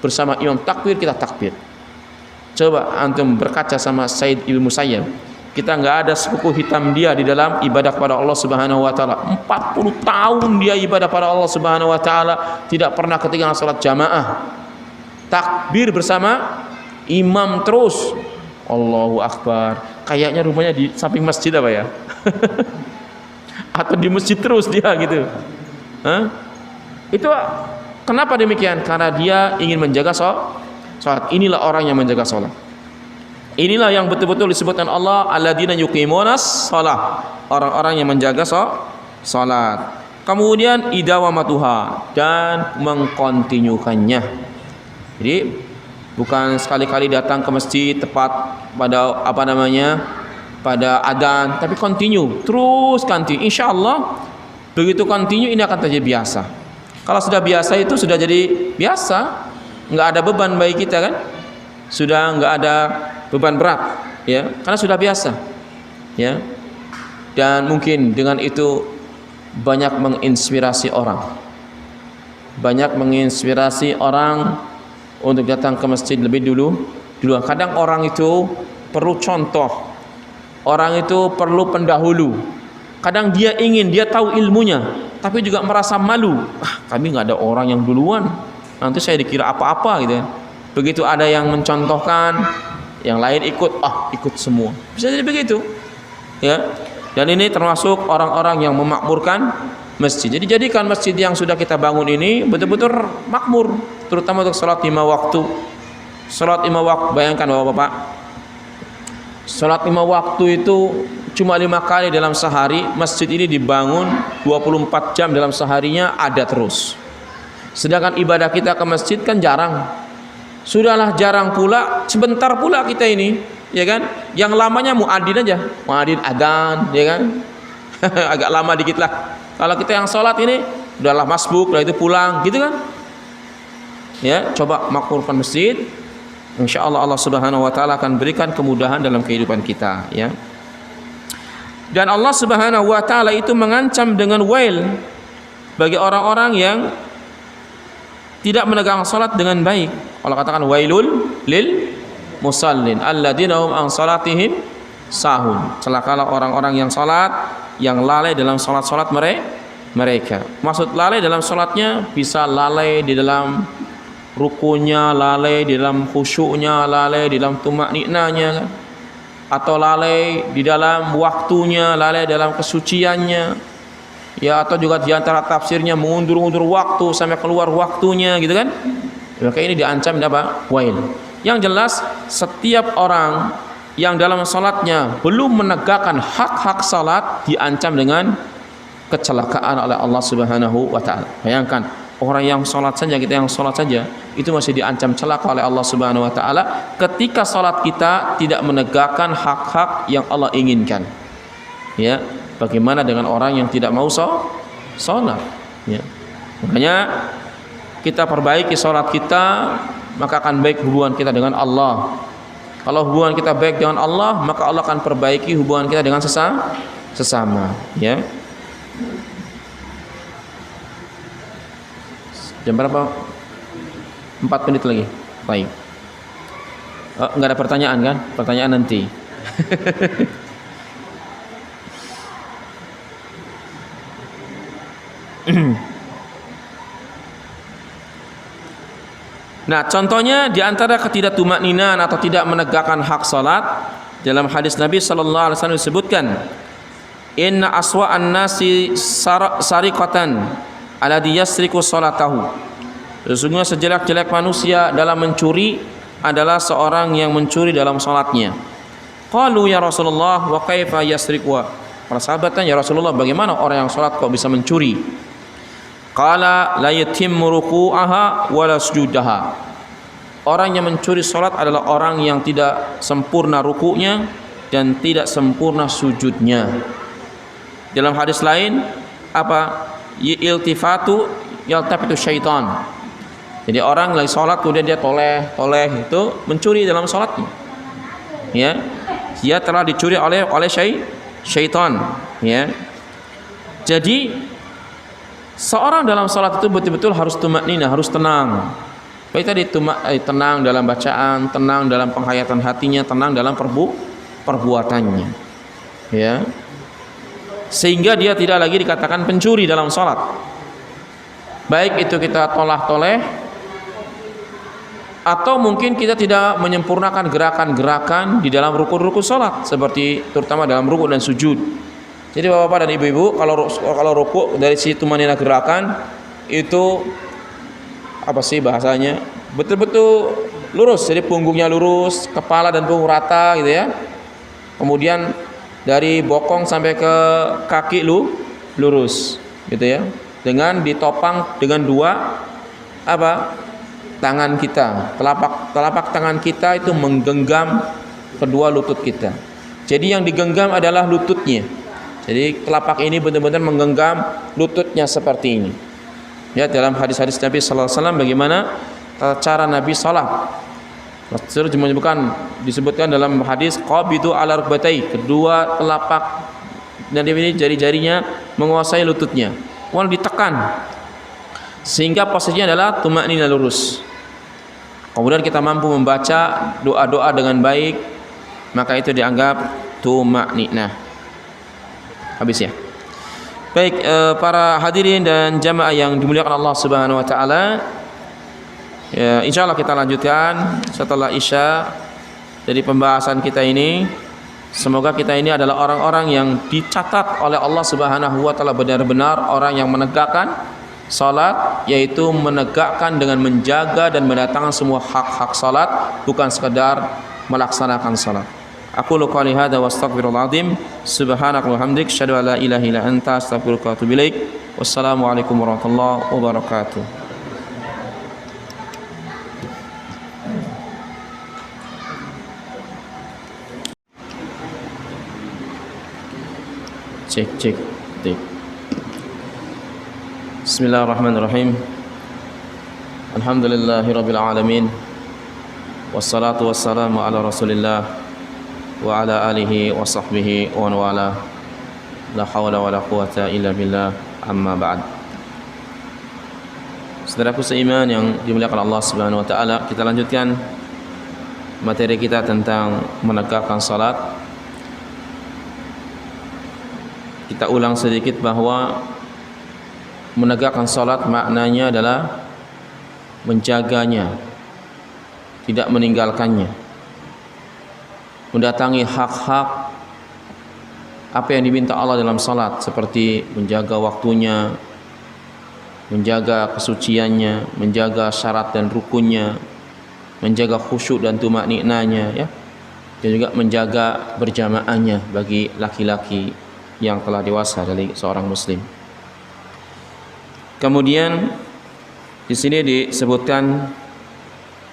bersama imam takbir, kita takbir. Coba antum berkaca sama Said Ibnu Musayyab. Kita nggak ada sepupu hitam dia di dalam ibadah kepada Allah Subhanahu wa taala. 40 tahun dia ibadah pada Allah Subhanahu wa taala, tidak pernah ketinggalan salat jamaah. Takbir bersama imam terus. Allahu Akbar. Kayaknya rumahnya di samping masjid apa ya? Atau di masjid terus dia gitu. Itu kenapa demikian? Karena dia ingin menjaga salat. Inilah orang yang menjaga salat. Inilah yang betul-betul disebutkan Allah, alladzina yuqimunas shalah, orang-orang yang menjaga salat. Kemudian idawamatuha, dan mengkontinyukannya. Jadi bukan sekali-kali datang ke masjid tepat pada pada adzan, tapi continue, terus continue. Insyaallah begitu continue ini akan terjadi biasa. Kalau sudah biasa itu sudah jadi biasa, nggak ada beban bagi kita kan? Sudah nggak ada beban berat, ya, karena sudah biasa, ya. Dan mungkin dengan itu banyak menginspirasi orang untuk datang ke masjid lebih dulu. Kadang orang itu perlu contoh, orang itu perlu pendahulu. Kadang dia tahu ilmunya, tapi juga merasa malu. Kami nggak ada orang yang duluan, nanti saya dikira apa-apa gitu. Begitu ada yang mencontohkan, yang lain ikut semua. Bisa jadi begitu, ya. Dan ini termasuk orang-orang yang memakmurkan masjid. Jadi jadikan masjid yang sudah kita bangun ini betul-betul makmur, terutama untuk salat 5 waktu. Salat 5 waktu, bayangkan Bapak-bapak, salat 5 waktu itu cuma 5 kali dalam sehari. Masjid ini dibangun 24 jam dalam seharinya, ada terus. Sedangkan ibadah kita ke masjid kan jarang. Sudahlah jarang pula, sebentar pula kita ini, ya kan? Yang lamanya muadzin aja, muadzin adzan, ya kan? Agak lama dikit lah. Kalau kita yang sholat ini udahlah masbuk, lah itu pulang, gitu kan? Ya, coba makmurkan masjid. Insyaallah Allah Subhanahu wa taala akan berikan kemudahan dalam kehidupan kita, ya. Dan Allah Subhanahu wa taala itu mengancam dengan wail bagi orang-orang yang tidak menegakkan salat dengan baik. Allah katakan wailul lil musallin alladzina hum an salatihim sahun. Celakalah orang-orang yang salat, yang lalai dalam salat-salat mereka. Maksud lalai dalam salatnya bisa lalai di dalam rukunya, lalai di dalam khusyuknya, lalai di dalam tumakninanya kan? Atau lalai di dalam waktunya, lalai dalam kesuciannya. Ya, atau juga di antara tafsirnya mengundur-undur waktu sampai keluar waktunya gitu kan. Maka ini diancam apa? Wail. Yang jelas setiap orang yang dalam salatnya belum menegakkan hak-hak salat diancam dengan kecelakaan oleh Allah Subhanahu wa taala. Bayangkan, orang yang salat saja, kita yang salat saja itu masih diancam celaka oleh Allah Subhanahu wa taala ketika salat kita tidak menegakkan hak-hak yang Allah inginkan. Ya, bagaimana dengan orang yang tidak mau salat? Ya. Makanya kita perbaiki salat kita, maka akan baik hubungan kita dengan Allah. Kalau hubungan kita baik dengan Allah, maka Allah akan perbaiki hubungan kita dengan sesama. Ya. Jam berapa? 4 menit lagi. Baik. Oh, enggak ada pertanyaan kan? Pertanyaan nanti. Nah, contohnya di antara ketidaktumakninaan atau tidak menegakkan hak salat, dalam hadis Nabi sallallahu alaihi wasallam disebutkan, "Inna aswa'an nasi sariqatan alladhi yasriqu salatahu." Sesungguhnya sejelek-jelek manusia dalam mencuri adalah seorang yang mencuri dalam salatnya. Qalu ya Rasulullah wa kaifa yasriqu? Para sahabat tanya, ya Rasulullah, bagaimana orang yang salat kok bisa mencuri? Qala la yatimmu ruku'aha wa la sujudaha. Orang yang mencuri salat adalah orang yang tidak sempurna ruku'nya dan tidak sempurna sujudnya. Dalam hadis lain apa? Iltifatu yaltafitu syaitan. Jadi orang lagi salat kemudian dia toleh itu mencuri dalam salatnya. Ya. Dia telah dicuri oleh syaitan, ya. Jadi seorang dalam salat itu betul-betul harus tumakninah, harus tenang. Baik tadi tenang dalam bacaan, tenang dalam penghayatan hatinya, tenang dalam perbuatannya. Ya. Sehingga dia tidak lagi dikatakan pencuri dalam salat. Baik itu kita toleh atau mungkin kita tidak menyempurnakan gerakan-gerakan di dalam rukun-rukun salat, seperti terutama dalam rukuk dan sujud. Jadi bapak-bapak dan ibu-ibu, kalau rukuk dari situ tumanina gerakan itu apa sih bahasanya? Betul-betul lurus, jadi punggungnya lurus, kepala dan punggung rata gitu ya. Kemudian dari bokong sampai ke kaki lurus gitu ya. Dengan ditopang dengan dua apa? Tangan kita. Telapak tangan kita itu menggenggam kedua lutut kita. Jadi yang digenggam adalah lututnya. Jadi telapak ini benar-benar menggenggam lututnya seperti ini. Ya, dalam hadis-hadis Nabi sallallahu alaihi wasallam bagaimana cara Nabi salat. Rasul disebutkan dalam hadis qabidu ala rukbatai, kedua telapak dan ini jari-jarinya menguasai lututnya. Wal ditekan sehingga posisinya adalah tumakninah lurus. Kemudian kita mampu membaca doa-doa dengan baik, maka itu dianggap tumakninah. Habis ya. Baik, para hadirin dan jamaah yang dimuliakan Allah Subhanahu wa taala, ya, insyaallah kita lanjutkan setelah Isya dari pembahasan kita ini. Semoga kita ini adalah orang-orang yang dicatat oleh Allah Subhanahu wa taala benar-benar orang yang menegakkan salat, yaitu menegakkan dengan menjaga dan mendatangkan semua hak-hak salat, bukan sekadar melaksanakan salat. Aku qouli hadza wa astaghfirul azim. Subhanaka wa hamdik, asyhadu an la ilaha illa anta, astaghfiruka wa atubu ilaik. Wassalamualaikum warahmatullahi wabarakatuh. Cek. Bismillahirrahmanirrahim. Alhamdulillahirabbil alamin. Wassalatu wassalamu ala Rasulillah wa ala alihi wa sahbihi wa wala. La haula wala quwata illa billah. Amma ba'd. Saudaraku seiman yang dimuliakan Allah Subhanahu wa taala, kita lanjutkan materi kita tentang menegakkan salat. Kita ulang sedikit bahwa menegakkan salat maknanya adalah menjaganya, tidak meninggalkannya, mendatangi hak-hak apa yang diminta Allah dalam salat, seperti menjaga waktunya, menjaga kesuciannya, menjaga syarat dan rukunnya, menjaga khusyuk dan tumakninanya, ya, dan juga menjaga berjamaahnya bagi laki-laki yang telah dewasa dari seorang muslim. Kemudian di sini disebutkan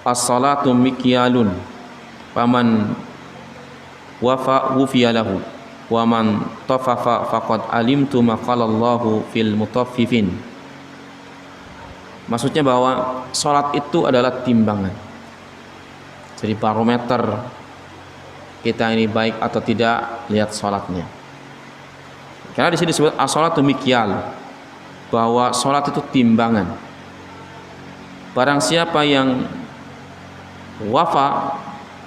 as-salatu mikyalun faman wafa wufiya lahu wa man tafafa faqad alimtu ma qala Allahu fil mutaffifin. Maksudnya bahwa salat itu adalah timbangan. Jadi barometer kita ini baik atau tidak, lihat salatnya. Karena di sini disebut as-salatu mikyal, bahwa salat itu timbangan. Barang siapa yang wafa,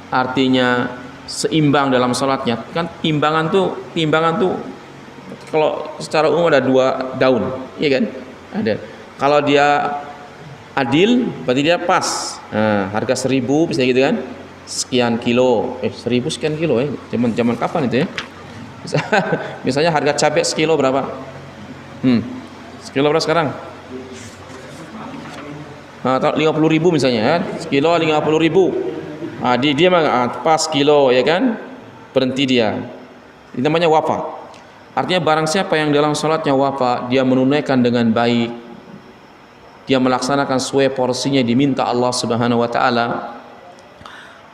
artinya seimbang dalam salatnya. Kan timbangan tuh kalau secara umum ada 2 daun, iya kan? Ada. Kalau dia adil, berarti dia pas. Nah, harga 1.000 bisa gitu kan? Sekian kilo, 1.000 sekian kilo ya. Zaman kapan itu ya? Misalnya harga cabai sekilo berapa? Sekilo berapa sekarang? 50.000 misalnya kan? Sekilo 50.000. Dia pas kilo, ya kan? Berhenti dia. Ini namanya wafa. Artinya barang siapa yang dalam salatnya wafa, dia menunaikan dengan baik, dia melaksanakan sesuai porsinya diminta Allah Subhanahu wa taala,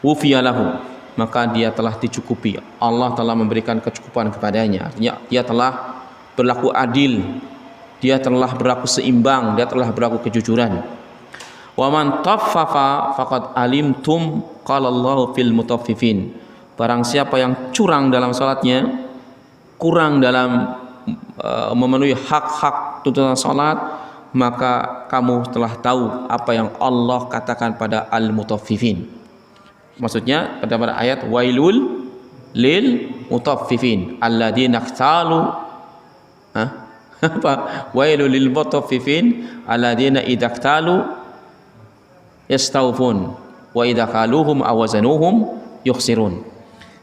wufiya lahu, maka dia telah dicukupi. Allah telah memberikan kecukupan kepadanya. Artinya dia telah berlaku adil, dia telah berlaku seimbang, dia telah berlaku kejujuran. Wa man taffafa faqad alimtum qala Allahu fil mutaffifin. Barang siapa yang curang dalam salatnya, kurang dalam memenuhi hak-hak tuntutan salat, maka kamu telah tahu apa yang Allah katakan pada al-mutaffifin. Maksudnya pada ayat wailul lil mutaffifin alladzina ikhtalu wailul lil mutaffifin alladzina idza ikhtalu yastawfun wa idza kaluhum awazanuhum yukhsirun.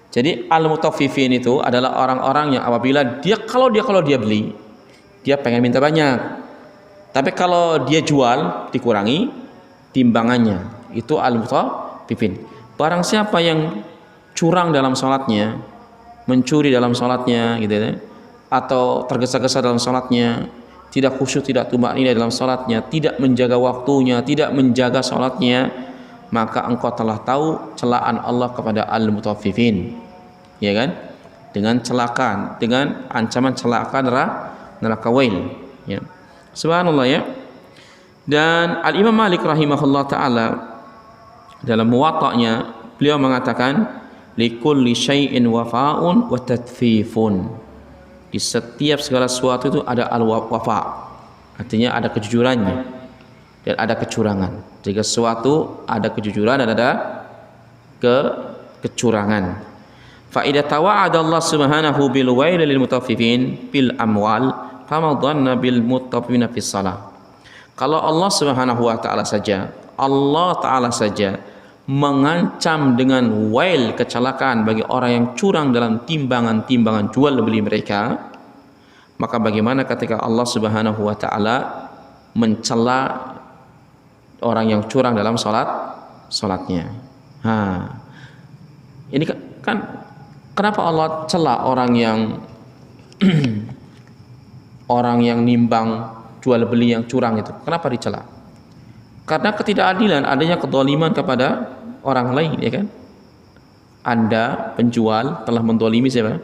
Jadi al-mutaffifin itu adalah orang-orang yang apabila kalau dia beli, dia pengen minta banyak. Tapi kalau dia jual, dikurangi timbangannya. Itu al-mutaffifin. Barang siapa yang curang dalam salatnya, mencuri dalam salatnya gitu ya, atau tergesa-gesa dalam salatnya, tidak khusyuk, tidak tumakninah dalam salatnya, tidak menjaga waktunya, tidak menjaga salatnya, maka engkau telah tahu celaan Allah kepada al-mutaffifin, ya kan? Dengan celakaan, dengan ancaman celaka neraka wail, ya. Subhanallah, ya. Dan Al-Imam Malik rahimahullah taala dalam Muwatta'nya, beliau mengatakan likulli syai'in wafa'un wa tadfifun. Di setiap segala sesuatu itu ada al-wafa, artinya ada kejujurannya dan ada kecurangan. Jika sesuatu ada kejujuran dan ada kecurangan. Fa idza tawa'ada Allah Subhanahu bil wail lil mutaffifin bil amwal fama dhanna bil mutaffifina fis shalah. Kalau Allah Subhanahu wa taala saja, mengancam dengan wail, kecelakaan bagi orang yang curang dalam timbangan jual beli mereka, maka bagaimana ketika Allah Subhanahu wa taala mencela orang yang curang dalam salatnya. Ini kan kenapa Allah cela orang yang nimbang jual beli yang curang itu? Kenapa dicela? Karena ketidakadilan, adanya kedzaliman kepada orang lain, ya kan? Anda penjual telah mendolimi siapa?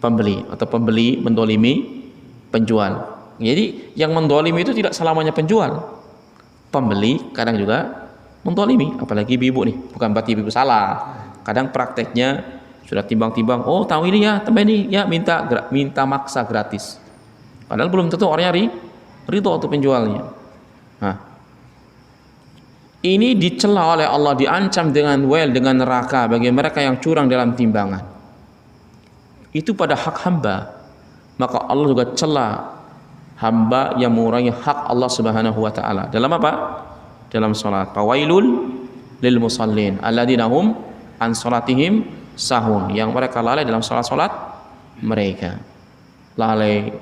Pembeli, atau pembeli mendolimi penjual. Jadi yang mendolimi itu tidak selamanya penjual. Pembeli kadang juga mendolimi, apalagi ibu nih. Bukan berarti ibu salah. Kadang prakteknya sudah timbang-timbang, oh tahu ini ya, teman ini ya, minta maksa gratis. Padahal belum tentu orangnya ridho untuk penjualnya. Ini dicela oleh Allah, diancam dengan wail, dengan neraka bagi mereka yang curang dalam timbangan. Itu pada hak hamba. Maka Allah juga cela hamba yang mengurangi hak Allah Subhanahu wa taala. Dalam apa? Dalam salat. Fawailul lil musallin alladzina hum an salatihim sahun. Yang mereka lalai dalam salat mereka. Lalai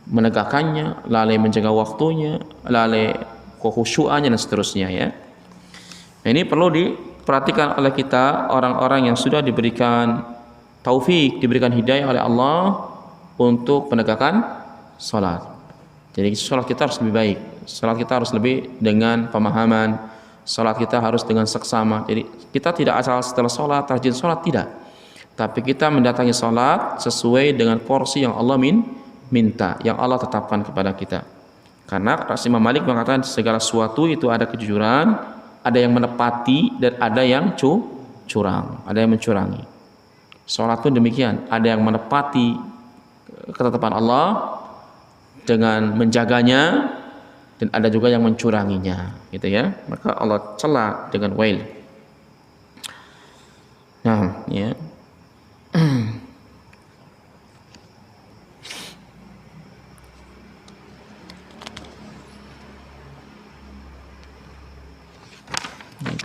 menegakkannya, lalai menjaga waktunya, lalai kekhusyuannya dan seterusnya ya. Nah, ini perlu diperhatikan oleh kita orang-orang yang sudah diberikan taufik, diberikan hidayah oleh Allah untuk penegakan salat. Jadi salat kita harus lebih baik. Salat kita harus lebih dengan pemahaman. Salat kita harus dengan seksama. Jadi kita tidak asal setelah salat rajin salat, tidak. Tapi kita mendatangi salat sesuai dengan porsi yang Allah minta, yang Allah tetapkan kepada kita. Karena Imam Malik mengatakan segala sesuatu itu ada kejujuran, ada yang menepati dan ada yang curang, ada yang mencurangi. Salat pun demikian, ada yang menepati ketetapan Allah dengan menjaganya dan ada juga yang mencuranginya, gitu ya. Maka Allah cela dengan wail. Nah, ya.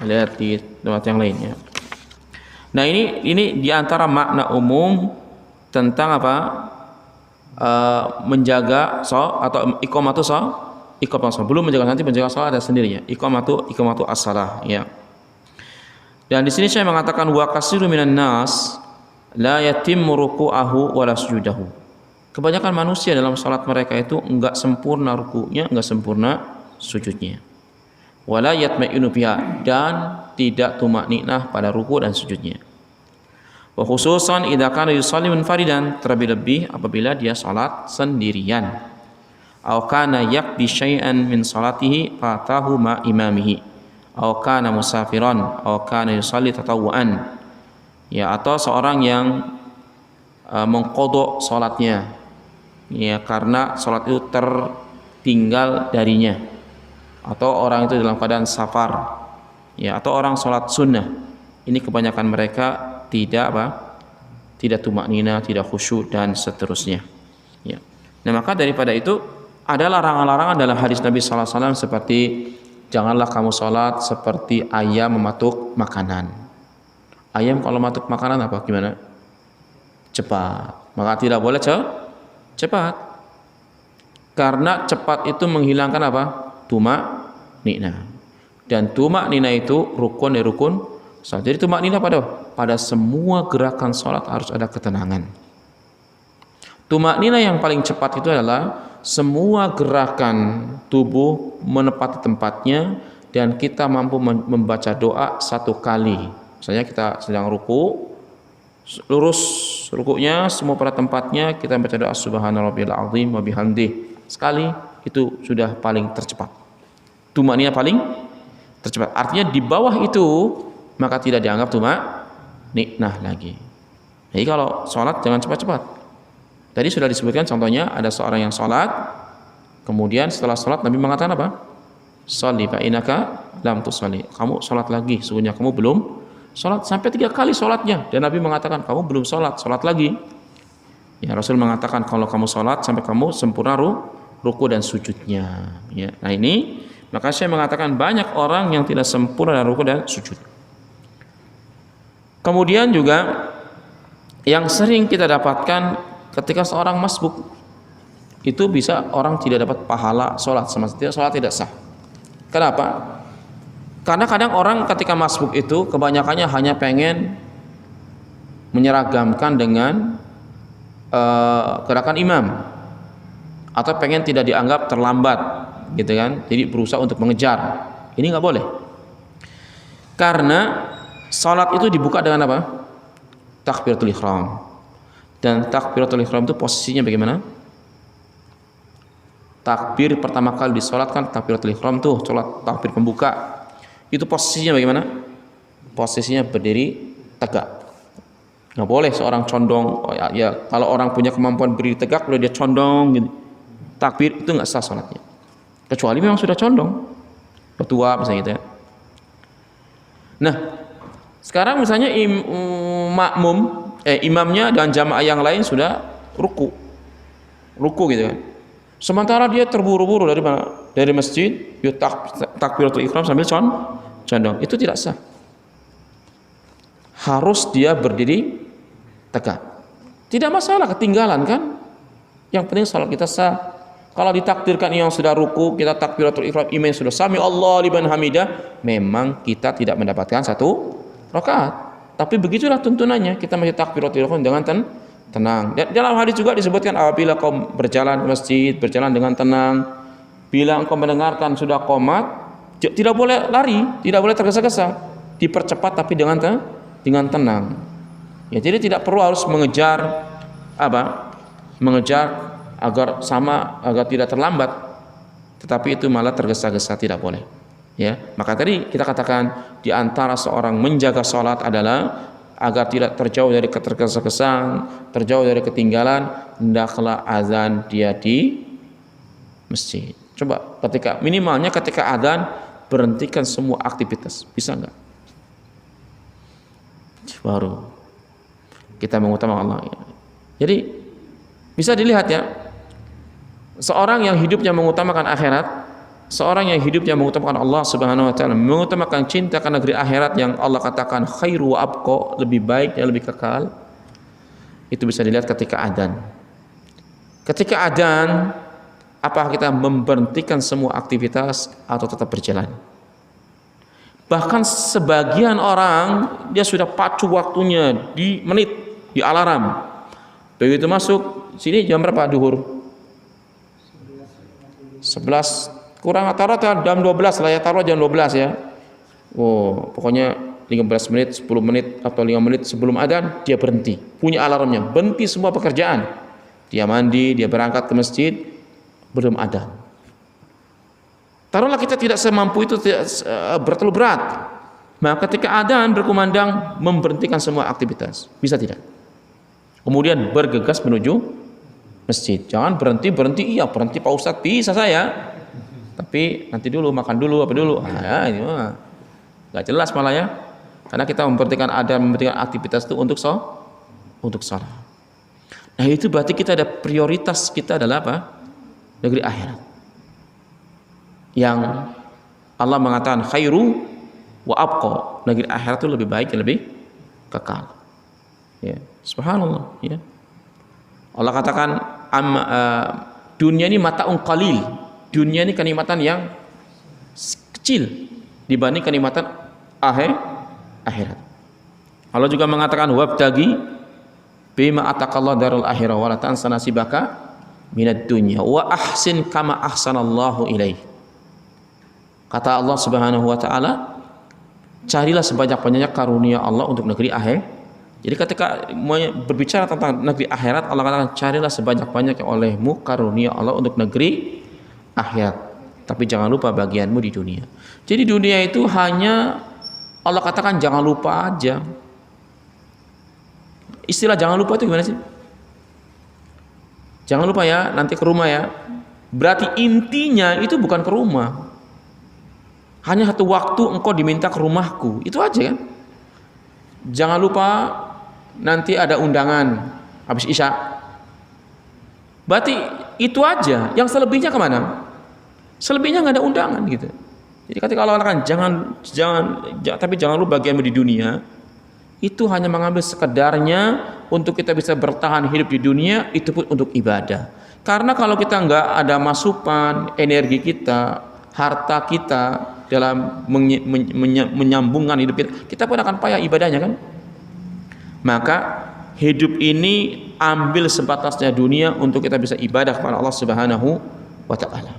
Lihat di tempat yang lainnya. Nah, ini diantara makna umum tentang apa? Menjaga atau iqamatu belum menjaga, nanti menjaga salat ada sendirinya. Iqamatu as-salah ya. Dan di sini saya mengatakan wa kasiru minan nas la yatimmu ruku'ahu wa la sujudahu. Kebanyakan manusia dalam salat mereka itu enggak sempurna ruku'nya, enggak sempurna sujudnya. Wala yatma'inu biha, dan tidak tumakninah pada ruku' dan sujudnya. Wa khususan idza kana yusalli munfaridan, terlebih-lebih apabila dia salat sendirian. Aw kana yaqdi syai'an min salatihi fatahu ma imamihi. Aw kana musafiran, aw kana yusalli tatawwuan. Ya, atau seorang yang mengqadha salatnya. Ya, karena salat itu tertinggal darinya. Atau orang itu dalam keadaan safar. Ya, atau orang salat sunnah. Ini kebanyakan mereka tidak tumaknina, tidak khusyuk dan seterusnya. Ya. Nah, maka daripada itu ada larangan-larangan dalam hadis Nabi sallallahu alaihi wasallam seperti janganlah kamu salat seperti ayam mematuk makanan. Ayam kalau mematuk makanan apa gimana? Cepat. Maka tidak boleh cepat. Karena cepat itu menghilangkan apa? Tumaknina. Dan tumaknina itu rukun dari rukun salat. Jadi tumaknina pada semua gerakan salat harus ada ketenangan. Tumaknina yang paling cepat itu adalah semua gerakan tubuh menepati tempatnya dan kita mampu membaca doa satu kali. Misalnya kita sedang ruku, lurus rukuknya semua pada tempatnya, kita baca doa subhanarabbiyal azim wa bihamdih. Sekali itu sudah paling tercepat. Tumaknina paling tercepat. Artinya di bawah itu maka tidak dianggap tumakninah lagi. Jadi kalau sholat jangan cepat-cepat. Tadi sudah disebutkan contohnya ada seorang yang sholat, kemudian setelah sholat Nabi mengatakan apa? Sholli fa innaka lam tusalli. Kamu sholat lagi, sesungguhnya kamu belum sholat. Sampai 3 kali sholatnya dan Nabi mengatakan kamu belum sholat lagi. Ya, Rasul mengatakan kalau kamu sholat sampai kamu sempurna ruku dan sujudnya. Ya, nah ini maka saya mengatakan banyak orang yang tidak sempurna dalam ruku dan sujud. Kemudian juga yang sering kita dapatkan ketika seorang masbuk itu bisa orang tidak dapat pahala sholat, sholat tidak sah. Kenapa? Karena kadang orang ketika masbuk itu kebanyakannya hanya pengen menyeragamkan dengan gerakan imam atau pengen tidak dianggap terlambat, gitu kan? Jadi berusaha untuk mengejar. Ini nggak boleh. Karena salat itu dibuka dengan apa? Takbiratul ihram. Dan takbiratul ihram itu posisinya bagaimana? Takbir pertama kali disolatkan takbiratul ihram tuh, salat takbir pembuka. Itu posisinya bagaimana? Posisinya berdiri tegak. Nggak boleh seorang condong. Oh ya, kalau orang punya kemampuan berdiri tegak, kalau dia condong gitu, takbir itu nggak sah salatnya. Kecuali memang sudah condong, petua misalnya gitu ya. Nah, sekarang misalnya imamnya dan jamaah yang lain sudah ruku gitu kan. Sementara dia terburu-buru dari mana? Dari masjid, takbiratul ihram sambil condong. Itu tidak sah. Harus dia berdiri tegak. Tidak masalah ketinggalan kan? Yang penting salat kita sah. Kalau ditakdirkan yang sudah ruku, kita takbiratul ihram, imam sudah sami Allah liman hamidah, memang kita tidak mendapatkan satu rakaat. Tapi begitulah tuntunannya, kita masih takbiratul ihram dengan tenang. Dan dalam hadis juga disebutkan apabila kau berjalan ke masjid, berjalan dengan tenang, bila engkau mendengarkan sudah qomat, tidak boleh lari, tidak boleh tergesa-gesa, dipercepat tapi dengan tenang. Ya, jadi tidak perlu harus mengejar mengejar agar tidak terlambat, tetapi itu malah tergesa-gesa, tidak boleh. Ya, maka tadi kita katakan di antara seorang menjaga salat adalah agar tidak terjauh dari ketergesa-gesaan, terjauh dari ketinggalan, hendaklah azan dia di masjid. Coba minimalnya ketika azan berhentikan semua aktivitas, bisa enggak? Baru kita mengutamakan Allah. Jadi bisa dilihat ya, seorang yang hidupnya mengutamakan akhirat, seorang yang hidupnya mengutamakan Allah Subhanahu wa taala, mengutamakan cinta ke negeri akhirat yang Allah katakan khairu wa abqa, lebih baik dan lebih kekal, itu bisa dilihat ketika adzan. Ketika adzan, apakah kita memberhentikan semua aktivitas atau tetap berjalan? Bahkan sebagian orang dia sudah pacu waktunya di menit, di alarm. Begitu masuk sini jam berapa duhur? 11 kurang atau jam 12 lah ya, taruh jam 12 ya. Oh, pokoknya 15 menit, 10 menit atau 5 menit sebelum adzan dia berhenti. Punya alarmnya, berhenti semua pekerjaan. Dia mandi, dia berangkat ke masjid, belum adzan. Taruhlah kita tidak semampu itu, tidak berterlalu berat. Maka ketika adzan berkumandang memberhentikan semua aktivitas. Bisa tidak? Kemudian bergegas menuju masjid. Jangan berhenti, iya berhenti Pak Ustadz, bisa saya. Tapi nanti dulu, makan dulu, apa dulu. Nah, ini mah nggak jelas malah ya. Karena kita memberhentikan aktivitas itu untuk salat. Nah, itu berarti kita ada prioritas, kita adalah apa? Negeri akhirat. Yang Allah mengatakan khairu wa abqa, negeri akhirat itu lebih baik dan lebih kekal. Ya, subhanallah ya. Allah katakan dunia ini mataun qalil. Dunia ini kenikmatan yang kecil dibanding kenikmatan akhirat. Allah juga mengatakan wabtagi bima ataqallahu darul akhirah wa la tansa nasibaka minad dunya wa ahsin kama ahsanallahu ilaih. Kata Allah Subhanahu wa taala, carilah sebanyak-banyaknya karunia Allah untuk negeri akhir. Jadi ketika berbicara tentang negeri akhirat, Allah katakan carilah sebanyak-banyaknya olehmu karunia Allah untuk negeri akhirat. Tapi jangan lupa bagianmu di dunia. Jadi dunia itu hanya Allah katakan jangan lupa aja. Istilah jangan lupa itu gimana sih? Jangan lupa ya, nanti ke rumah ya. Berarti intinya itu bukan ke rumah. Hanya satu waktu engkau diminta ke rumahku, itu aja kan? Jangan lupa nanti ada undangan habis isya. Berarti itu aja. Yang selebihnya kemana? Selebihnya nggak ada undangan gitu. Jadi ketika Allah katakan tapi jangan lupa bagianmu di dunia, itu hanya mengambil sekedarnya untuk kita bisa bertahan hidup di dunia, itu pun untuk ibadah. Karena kalau kita nggak ada masukan energi kita, harta kita dalam menyambungkan hidup kita pun akan payah ibadahnya kan. Maka hidup ini ambil sebatasnya dunia untuk kita bisa ibadah kepada Allah Subhanahu wa taala.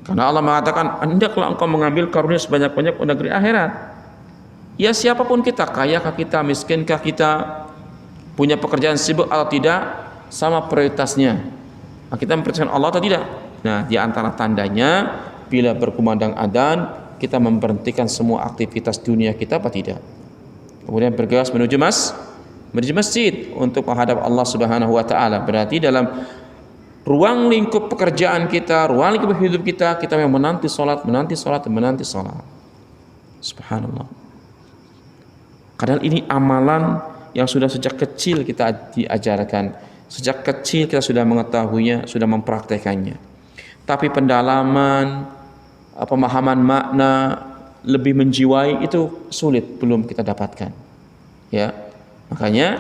Karena Allah mengatakan hendaklah engkau mengambil karunia sebanyak-banyak untuk negeri akhirat. Ya siapapun kita, kayakah kita, miskinkah kita, punya pekerjaan sibuk atau tidak, sama prioritasnya. Nah, kita memprioritaskan Allah atau tidak? Nah, di antara tandanya bila berkumandang adzan kita memberhentikan semua aktivitas dunia kita apa tidak? Kemudian bergegas menuju masjid untuk menghadap Allah Subhanahu wa taala. Berarti dalam ruang lingkup pekerjaan kita, ruang lingkup hidup kita memang menanti salat. Subhanallah. Padahal ini amalan yang sudah sejak kecil kita diajarkan. Sejak kecil kita sudah mengetahuinya, sudah mempraktekannya. Tapi pendalaman, pemahaman makna lebih menjiwai itu sulit, belum kita dapatkan. Ya, makanya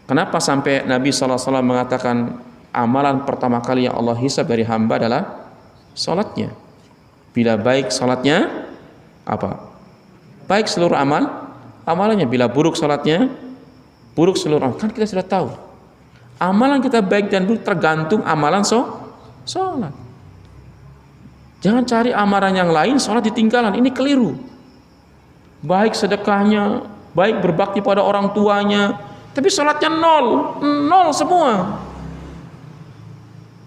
Kenapa sampai Nabi SAW mengatakan amalan pertama kali yang Allah hisab dari hamba adalah salatnya. Bila baik salatnya, apa? Baik seluruh amalannya. Bila buruk salatnya, buruk seluruh amal. Kan kita sudah tahu. Amalan kita baik dan buruk tergantung amalan salat. Jangan cari amalan yang lain, salat ditinggalan. Ini keliru. Baik sedekahnya, baik berbakti pada orang tuanya, tapi salatnya nol semua.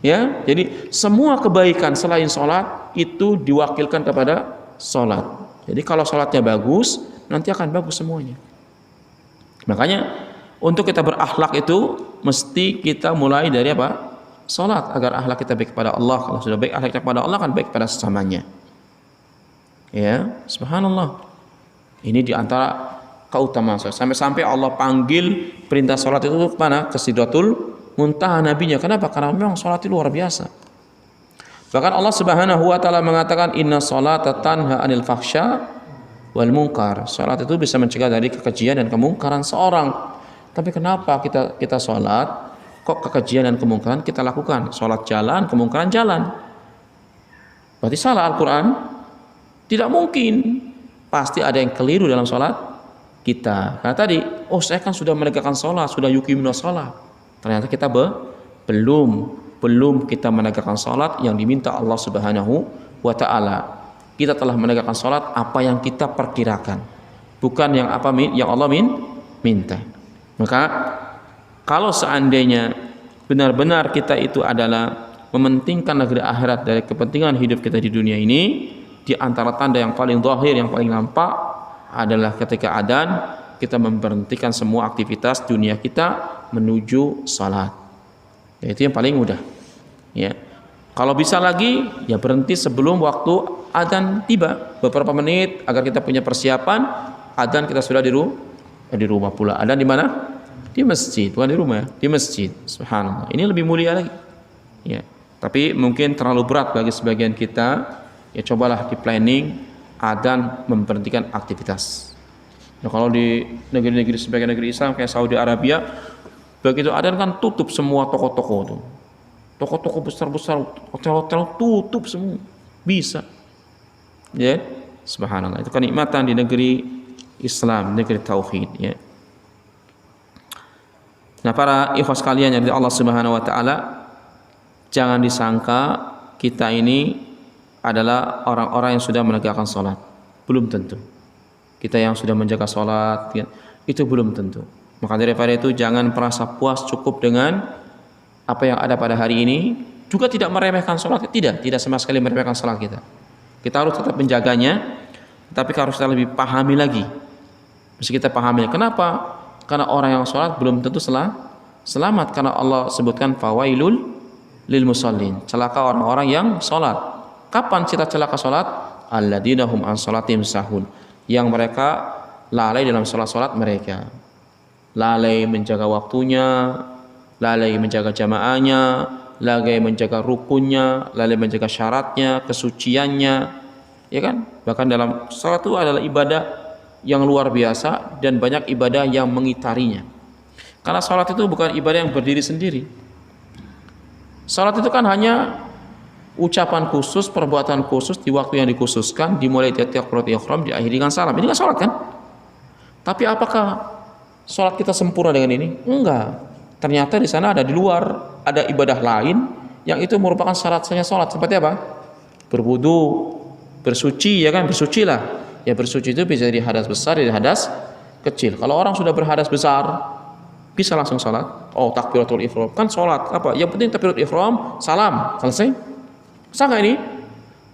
Ya, jadi semua kebaikan selain salat itu diwakilkan kepada salat. Jadi kalau salatnya bagus, nanti akan bagus semuanya. Makanya untuk kita berakhlak itu mesti kita mulai dari apa? Salat, agar akhlak kita baik kepada Allah. Kalau sudah baik akhlak kita kepada Allah, akan baik kepada sesamanya. Ya, subhanallah. Ini diantara keutamaan salat. Sampai-sampai Allah panggil perintah salat itu kemana? Ke Sidratul Muntaha nabinya. Kenapa? Karena memang salat itu luar biasa. Bahkan Allah Subhanahu wa taala mengatakan inna sholata tanha 'anil fahsya wal munkar. Salat itu bisa mencegah dari kekejian dan kemungkaran seorang. Tapi kenapa kita salat kok kekejian dan kemungkaran kita lakukan? Salat jalan, kemungkaran jalan. Berarti salah Al-Qur'an? Tidak mungkin. Pasti ada yang keliru dalam salat kita. Karena tadi, saya kan sudah menegakkan salat, sudah yuqimus shalah. Ternyata kita belum kita menegakkan salat yang diminta Allah Subhanahu wa taala. Kita telah menegakkan salat apa yang kita perkirakan, bukan yang Allah minta. Maka kalau seandainya benar-benar kita itu adalah mementingkan negeri akhirat dari kepentingan hidup kita di dunia ini, di antara tanda yang paling zahir, yang paling nampak adalah ketika adzan kita memberhentikan semua aktivitas dunia kita menuju salat. Itu yang paling mudah. Ya. Kalau bisa lagi, ya berhenti sebelum waktu adzan tiba beberapa menit agar kita punya persiapan. Adzan kita sudah di rumah pula. Adzan di mana? Di masjid, bukan di rumah, di masjid. Subhanallah. Ini lebih mulia lagi. Ya. Tapi mungkin terlalu berat bagi sebagian kita. Ya cobalah di planning adzan memberhentikan aktivitas. Nah, kalau di negeri-negeri sebagian negeri Islam kayak Saudi Arabia, begitu adzan kan tutup semua toko-toko tuh. Toko-toko besar-besar, hotel-hotel tutup semua. Bisa. Ya, subhanallah. Itu kenikmatan di negeri Islam, negeri tauhid, ya. Nah, para ikhwas sekalian yang dari Allah Subhanahu wa taala, jangan disangka kita ini adalah orang-orang yang sudah menegakkan salat. Belum tentu. Kita yang sudah menjaga salat, ya, itu belum tentu. Maka daripada itu jangan merasa puas cukup dengan apa yang ada pada hari ini, juga tidak meremehkan salat. Tidak sama sekali meremehkan salat kita. Kita harus tetap menjaganya, tapi harus kita lebih pahami lagi. Mesti kita pahami. Kenapa? Karena orang yang salat belum tentu selamat, karena Allah sebutkan fawailul lil musallin. Celaka orang-orang yang salat. Kapan kita celaka salat? Alladzina hum an salatihim sahun. Yang mereka lalai dalam salat-salat mereka. Lalai menjaga waktunya, lalai menjaga jamaahnya, lalai menjaga rukunnya, lalai menjaga syaratnya, kesuciannya, ya kan? Bahkan dalam salat itu adalah ibadah yang luar biasa dan banyak ibadah yang mengitarinya. Karena salat itu bukan ibadah yang berdiri sendiri. Salat itu kan hanya ucapan khusus, perbuatan khusus di waktu yang dikhususkan, dimulai dari takbiratul ihram, diakhiri dengan salam. Ini kan salat kan? Tapi apakah salat kita sempurna dengan ini? Enggak. Ternyata di sana di luar ada ibadah lain yang itu merupakan syarat-syaratnya salat. Seperti apa? Berwudu, bersuci, ya kan? Bersucilah. Ya bersuci itu bisa dari hadas besar, dari hadas kecil. Kalau orang sudah berhadas besar, bisa langsung salat. Oh, takbiratul ihram kan salat. Apa? Yang penting takbiratul ihram, salam, selesai. Sah nggak ini?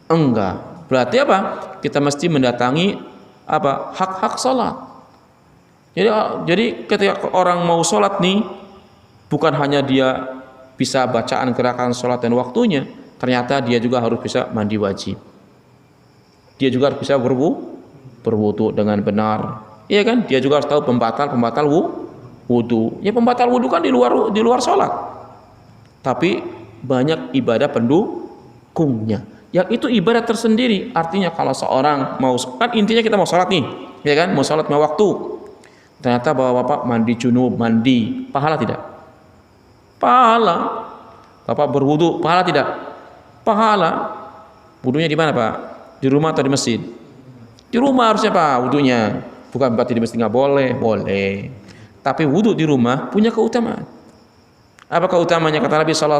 Enggak. Berarti apa? Kita mesti mendatangi apa? Hak-hak salat. Jadi ketika orang mau salat nih, bukan hanya dia bisa bacaan gerakan salat dan waktunya, ternyata dia juga harus bisa mandi wajib. Dia juga harus bisa berwudu dengan benar. Iya kan? Dia juga harus tahu pembatal wudu. Ya pembatal wudu kan di luar salat. Tapi banyak ibadah pendukungnya. Yang itu ibadah tersendiri. Artinya kalau seorang mau, kan intinya kita mau salat nih, ya kan? Mau salat mau waktu. Ternyata bapak mandi junub, mandi, pahala tidak? Pahala. Bapak berwudu, pahala tidak? Pahala. Wudunya di mana Pak? Di rumah atau di masjid? Di rumah harusnya Pak wudunya. Bukan berarti di masjid nggak boleh, boleh. Tapi wudu di rumah punya keutamaan. Apa keutamanya? Kata Nabi SAW,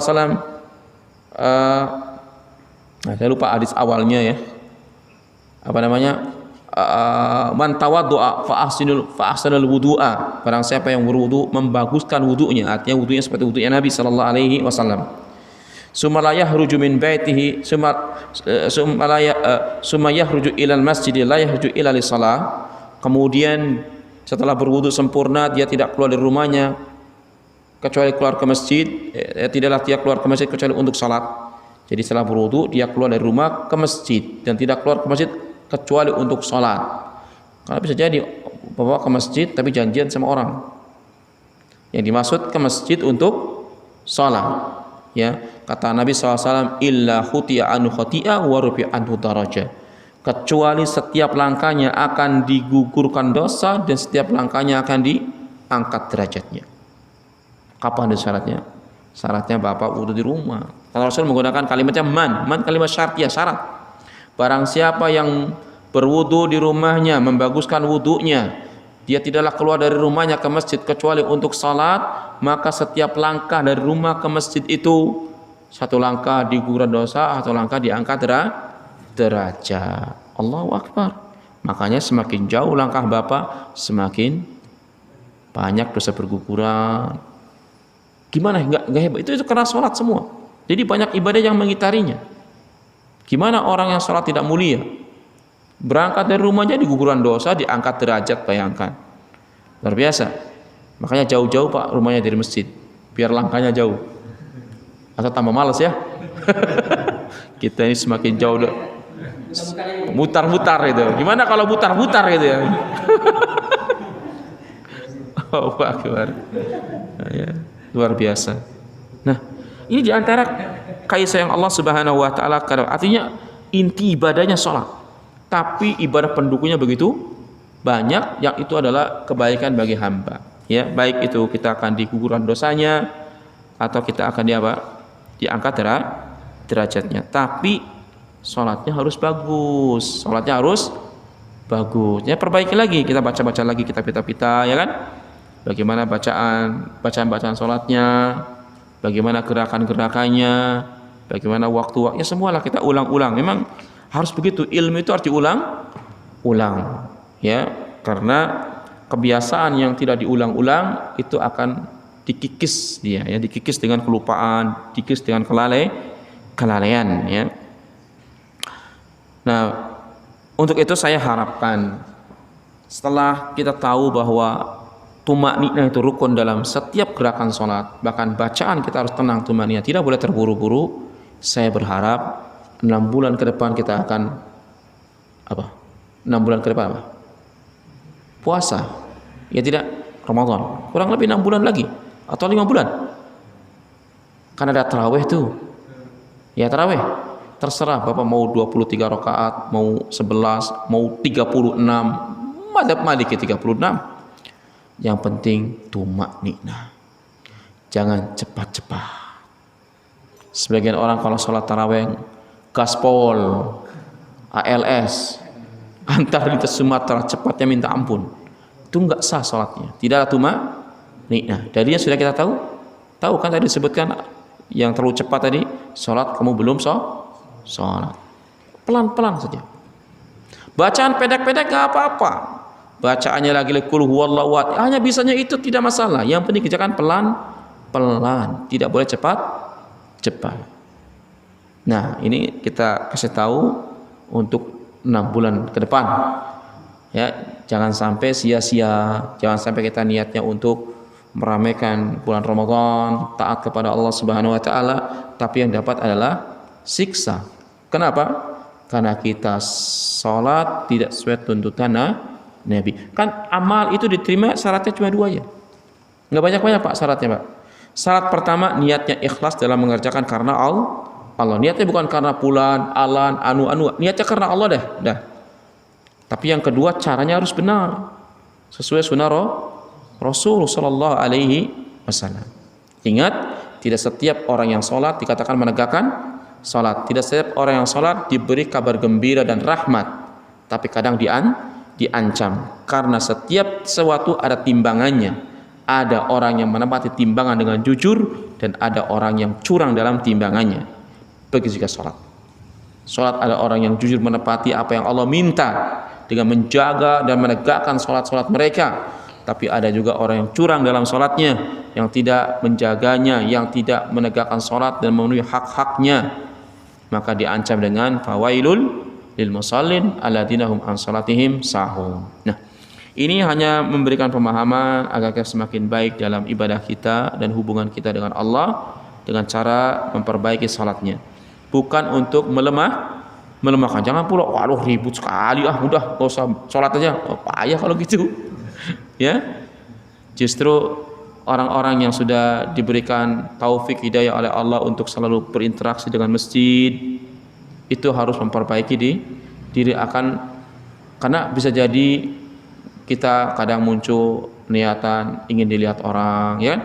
saya lupa hadis awalnya ya. Apa namanya? Man tawaddu'a fa ahsanul wudu'a. Barang siapa yang berwudu membaguskan wudunya, artinya wudunya seperti wudunya Nabi sallallahu alaihi wasallam. Summa la yahruju min baitihi summa yahruju ila al-masjid la yahruju ila li-shalah. Kemudian setelah berwudu sempurna dia tidak keluar dari rumahnya kecuali keluar ke masjid, tidaklah dia keluar ke masjid kecuali untuk salat. Jadi setelah berwudu dia keluar dari rumah ke masjid dan tidak keluar ke masjid kecuali untuk sholat. Karena bisa jadi bawa ke masjid tapi janjian sama orang. Yang dimaksud ke masjid untuk sholat. Ya, kata Nabi SAW, illa khuti'a anu khuti'a wa rufi'a anhu darajah. Kecuali setiap langkahnya akan digugurkan dosa dan setiap langkahnya akan diangkat derajatnya. Kapan ada syaratnya? Syaratnya bapak wudu di rumah. Kalau Rasul menggunakan kalimatnya man kalimat syartiyah, syarat. Barang siapa yang berwudu di rumahnya, membaguskan wudunya, dia tidaklah keluar dari rumahnya ke masjid kecuali untuk salat, maka setiap langkah dari rumah ke masjid itu satu langkah digugurkan dosa, satu langkah diangkat derajat. Allahu Akbar. Makanya semakin jauh langkah bapak, semakin banyak dosa berguguran. Gimana? Enggak hebat. Itu karena salat semua. Jadi banyak ibadah yang mengitarinya. Gimana orang yang sholat tidak mulia? Berangkat dari rumahnya di guguran dosa, diangkat derajat, bayangkan. Luar biasa. Makanya jauh-jauh Pak rumahnya dari masjid, biar langkahnya jauh. Atau tambah malas ya? Kita ini semakin jauh mutar-mutar itu. Gimana kalau mutar-mutar gitu ya? Oh Akbar. Ya, luar biasa. Nah, ini diantara kasih sayang Allah Subhanahu wa taala, artinya inti ibadahnya sholat, tapi ibadah pendukungnya begitu banyak, yang itu adalah kebaikan bagi hamba. Ya, baik itu kita akan diguguran dosanya atau kita akan diangkat derajatnya. Tapi sholatnya harus bagus, sholatnya harus bagus. Ya, perbaiki lagi, kita baca lagi kitab-kitab kita, ya kan? Bagaimana bacaan sholatnya, bagaimana gerakan-gerakannya, bagaimana waktu-waktunya, semualah kita ulang-ulang. Memang harus begitu, ilmu itu harus diulang-ulang, ya, karena kebiasaan yang tidak diulang-ulang itu akan dikikis dia, ya, dikikis dengan kelupaan, dikikis dengan kelalaian, ya. Nah, untuk itu saya harapkan setelah kita tahu bahwa tumakninah itu rukun dalam setiap gerakan sholat, bahkan bacaan kita harus tenang, tumakninah, tidak boleh terburu-buru. Saya berharap 6 bulan ke depan kita akan 6 bulan ke depan apa? Puasa. Ya tidak, Ramadan. Kurang lebih 6 bulan lagi atau 5 bulan. Kan ada tarawih tuh. Ya tarawih. Terserah Bapak mau 23 rakaat, mau 11, mau 36, madzhab Maliki 36. Yang penting tumakninah. Jangan cepat-cepat. Sebagian orang kalau sholat tarawih gaspol, ALS, antar lintas Sumatera, cepatnya minta ampun. Itu enggak sah sholatnya. Tidak ada tumakninah. Darinya sudah kita tahu kan tadi disebutkan yang terlalu cepat tadi, sholat kamu belum sholat. Pelan-pelan saja. Bacaan pendek-pendek enggak apa-apa. Bacaannya lagi qul huwallahu ahad, hanya bisanya itu tidak masalah. Yang penting kerjakan pelan-pelan, tidak boleh cepat. Nah, ini kita kasih tahu untuk 6 bulan ke depan. Ya, jangan sampai sia-sia, jangan sampai kita niatnya untuk meramaikan bulan Ramadan, taat kepada Allah Subhanahu wa taala, tapi yang dapat adalah siksa. Kenapa? Karena kita sholat tidak sesuai tuntutan Nabi. Kan amal itu diterima syaratnya cuma 2 ya. Enggak banyak-banyak Pak syaratnya Pak. Syarat pertama niatnya ikhlas dalam mengerjakan karena Allah. Niatnya bukan karena fulan, alan, anu. Niatnya karena Allah dah. Tapi yang kedua caranya harus benar. Sesuai sunnah Rasul sallallahu alaihi wasallam. Ingat, tidak setiap orang yang sholat dikatakan menegakkan sholat. Tidak setiap orang yang sholat diberi kabar gembira dan rahmat, tapi kadang diancam. Karena setiap sesuatu ada timbangannya. Ada orang yang menepati timbangan dengan jujur, dan ada orang yang curang dalam timbangannya. Begitu juga sholat. Sholat ada orang yang jujur menepati apa yang Allah minta dengan menjaga dan menegakkan sholat-sholat mereka. Tapi ada juga orang yang curang dalam sholatnya, yang tidak menjaganya, yang tidak menegakkan sholat dan memenuhi hak-haknya, maka diancam dengan fawailul lil musallin alladzina hum an salatihim sahun. Nah, ini hanya memberikan pemahaman agar kita semakin baik dalam ibadah kita dan hubungan kita dengan Allah dengan cara memperbaiki salatnya. Bukan untuk melemahkan. Jangan pula waduh ribut sekali udah enggak usah salat aja. Payah kalau gitu. Ya. Justru orang-orang yang sudah diberikan taufik hidayah oleh Allah untuk selalu berinteraksi dengan masjid itu harus memperbaiki diri karena bisa jadi kita kadang muncul niatan ingin dilihat orang, ya.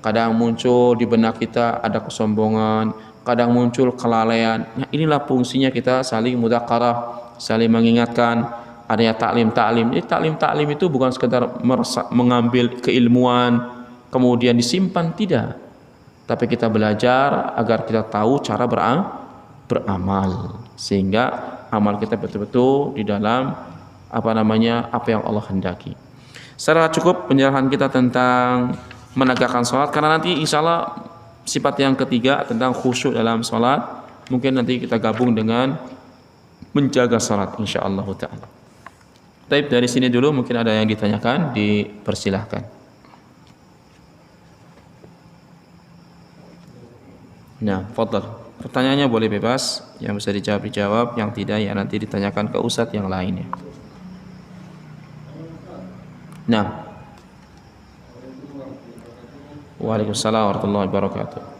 Kadang muncul di benak kita ada kesombongan, kadang muncul kelalaian. Nah, inilah fungsinya kita saling mudzakarah, saling mengingatkan. Adanya taklim. Jadi taklim itu bukan sekedar mengambil keilmuan kemudian disimpan, tidak. Tapi kita belajar agar kita tahu cara beramal, sehingga amal kita betul-betul di dalam apa yang Allah hendaki. Secara cukup penjelasan kita tentang menegakkan sholat, karena nanti insya Allah sifat yang ketiga tentang khusyuk dalam sholat mungkin nanti kita gabung dengan menjaga sholat insya Allah ta'ala. Baik, dari sini dulu mungkin ada yang ditanyakan, dipersilahkan. Nah, fadhal. Pertanyaannya boleh bebas, yang bisa dijawab, yang tidak ya nanti ditanyakan ke ustadz yang lainnya. Nah. Waalaikumsalam warahmatullahi wabarakatuh.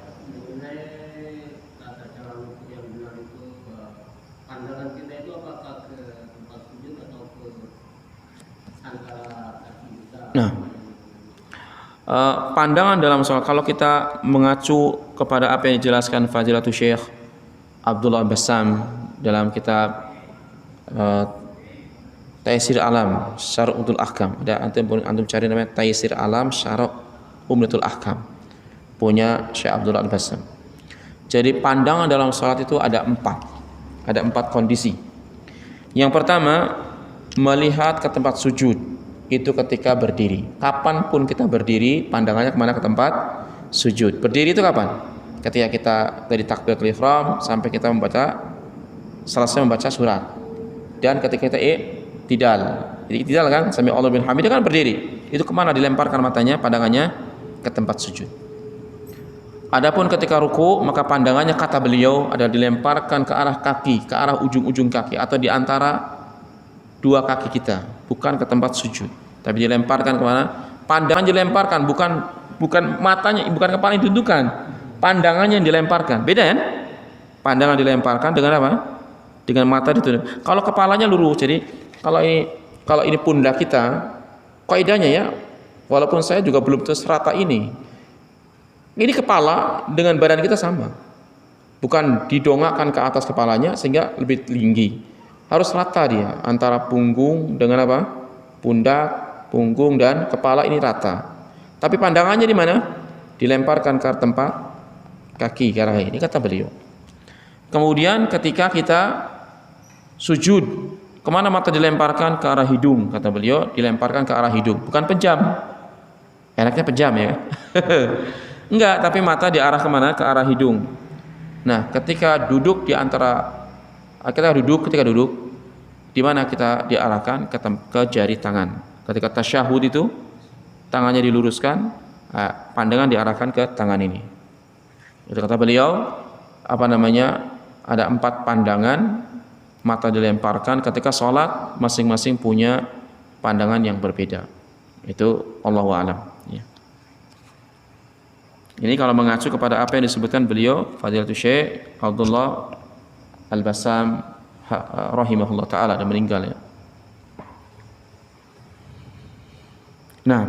Nah, pandangan dalam sholat, kalau kita mengacu kepada apa yang dijelaskan Fadilatul Syekh Abdullah Bassam dalam kitab Taysir Alam Syarh Umdatul Ahkam, ada antum cari namanya Taysir Alam Syarh Umdatul Ahkam, punya Syekh Abdullah Bassam. Jadi pandangan dalam sholat itu ada empat kondisi. Yang pertama, melihat ke tempat sujud. Itu ketika berdiri. Kapanpun kita berdiri, pandangannya kemana? Ke tempat sujud. Berdiri itu kapan? Ketika kita dari takbiratul ihram sampai kita selesai membaca surat. Dan ketika kita i'tidal. Jadi i'tidal kan, sami Allahu liman hamidah kan berdiri. Itu kemana dilemparkan matanya? Pandangannya ke tempat sujud. Adapun ketika ruku, maka pandangannya kata beliau adalah dilemparkan ke arah kaki, ke arah ujung-ujung kaki, atau di antara dua kaki kita, bukan ke tempat sujud, tapi dilemparkan kemana? Pandangan dilemparkan, bukan matanya, bukan kepala yang ditundukkan, pandangannya yang dilemparkan. Beda kan? Pandangan dilemparkan dengan apa? Dengan mata ditunduk. Kalau kepalanya lurus, jadi kalau ini pundak kita, kaidahnya ya, walaupun saya juga belum serata ini kepala dengan badan kita sama, bukan didongakkan ke atas kepalanya sehingga lebih tinggi. Harus rata dia antara punggung dengan apa? Pundak, punggung dan kepala ini rata. Tapi pandangannya di mana? Dilemparkan ke tempat kaki, ke arah ini kata beliau. Kemudian ketika kita sujud, kemana mata dilemparkan? Ke arah hidung, kata beliau, dilemparkan ke arah hidung, bukan pejam. Enaknya pejam ya. Enggak, tapi mata diarah kemana? Ke arah hidung. Nah, ketika duduk ketika duduk di mana kita diarahkan ke jari tangan. Ketika tasyahud itu tangannya diluruskan, pandangan diarahkan ke tangan ini. Itu kata beliau, ada 4 pandangan mata dilemparkan ketika sholat, masing-masing punya pandangan yang berbeda. Itu Allahu a'lam. Ya. Ini kalau mengacu kepada apa yang disebutkan beliau Fadilatul Syekh Abdullah Al-Bassam rahimahullah ta'ala, dan meninggal ya. Nah,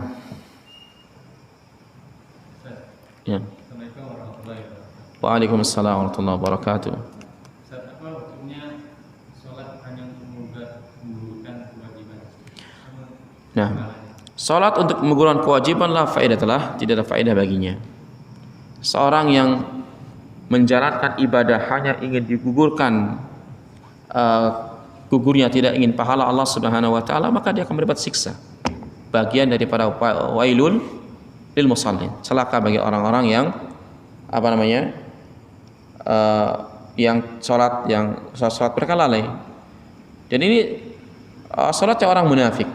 Ya. Assalamualaikum warahmatullahi wabarakatuh. Waalaikumsalam warahmatullahi wabarakatuh. Ustaz, apa hukumnya sholat hanya menggugurkan kewajiban? Nah, salat untuk menggugurkan kewajiban la faedah telah, tidak ada faedah baginya. Seorang yang menjalankan ibadah hanya ingin digugurkan gugurnya, tidak ingin pahala Allah Subhanahu wa taala, maka dia akan mendapat siksa. Bagian daripada wailul lil musallin. Celaka bagi orang-orang yang yang salat mereka lalai. Dan ini salatnya orang munafik.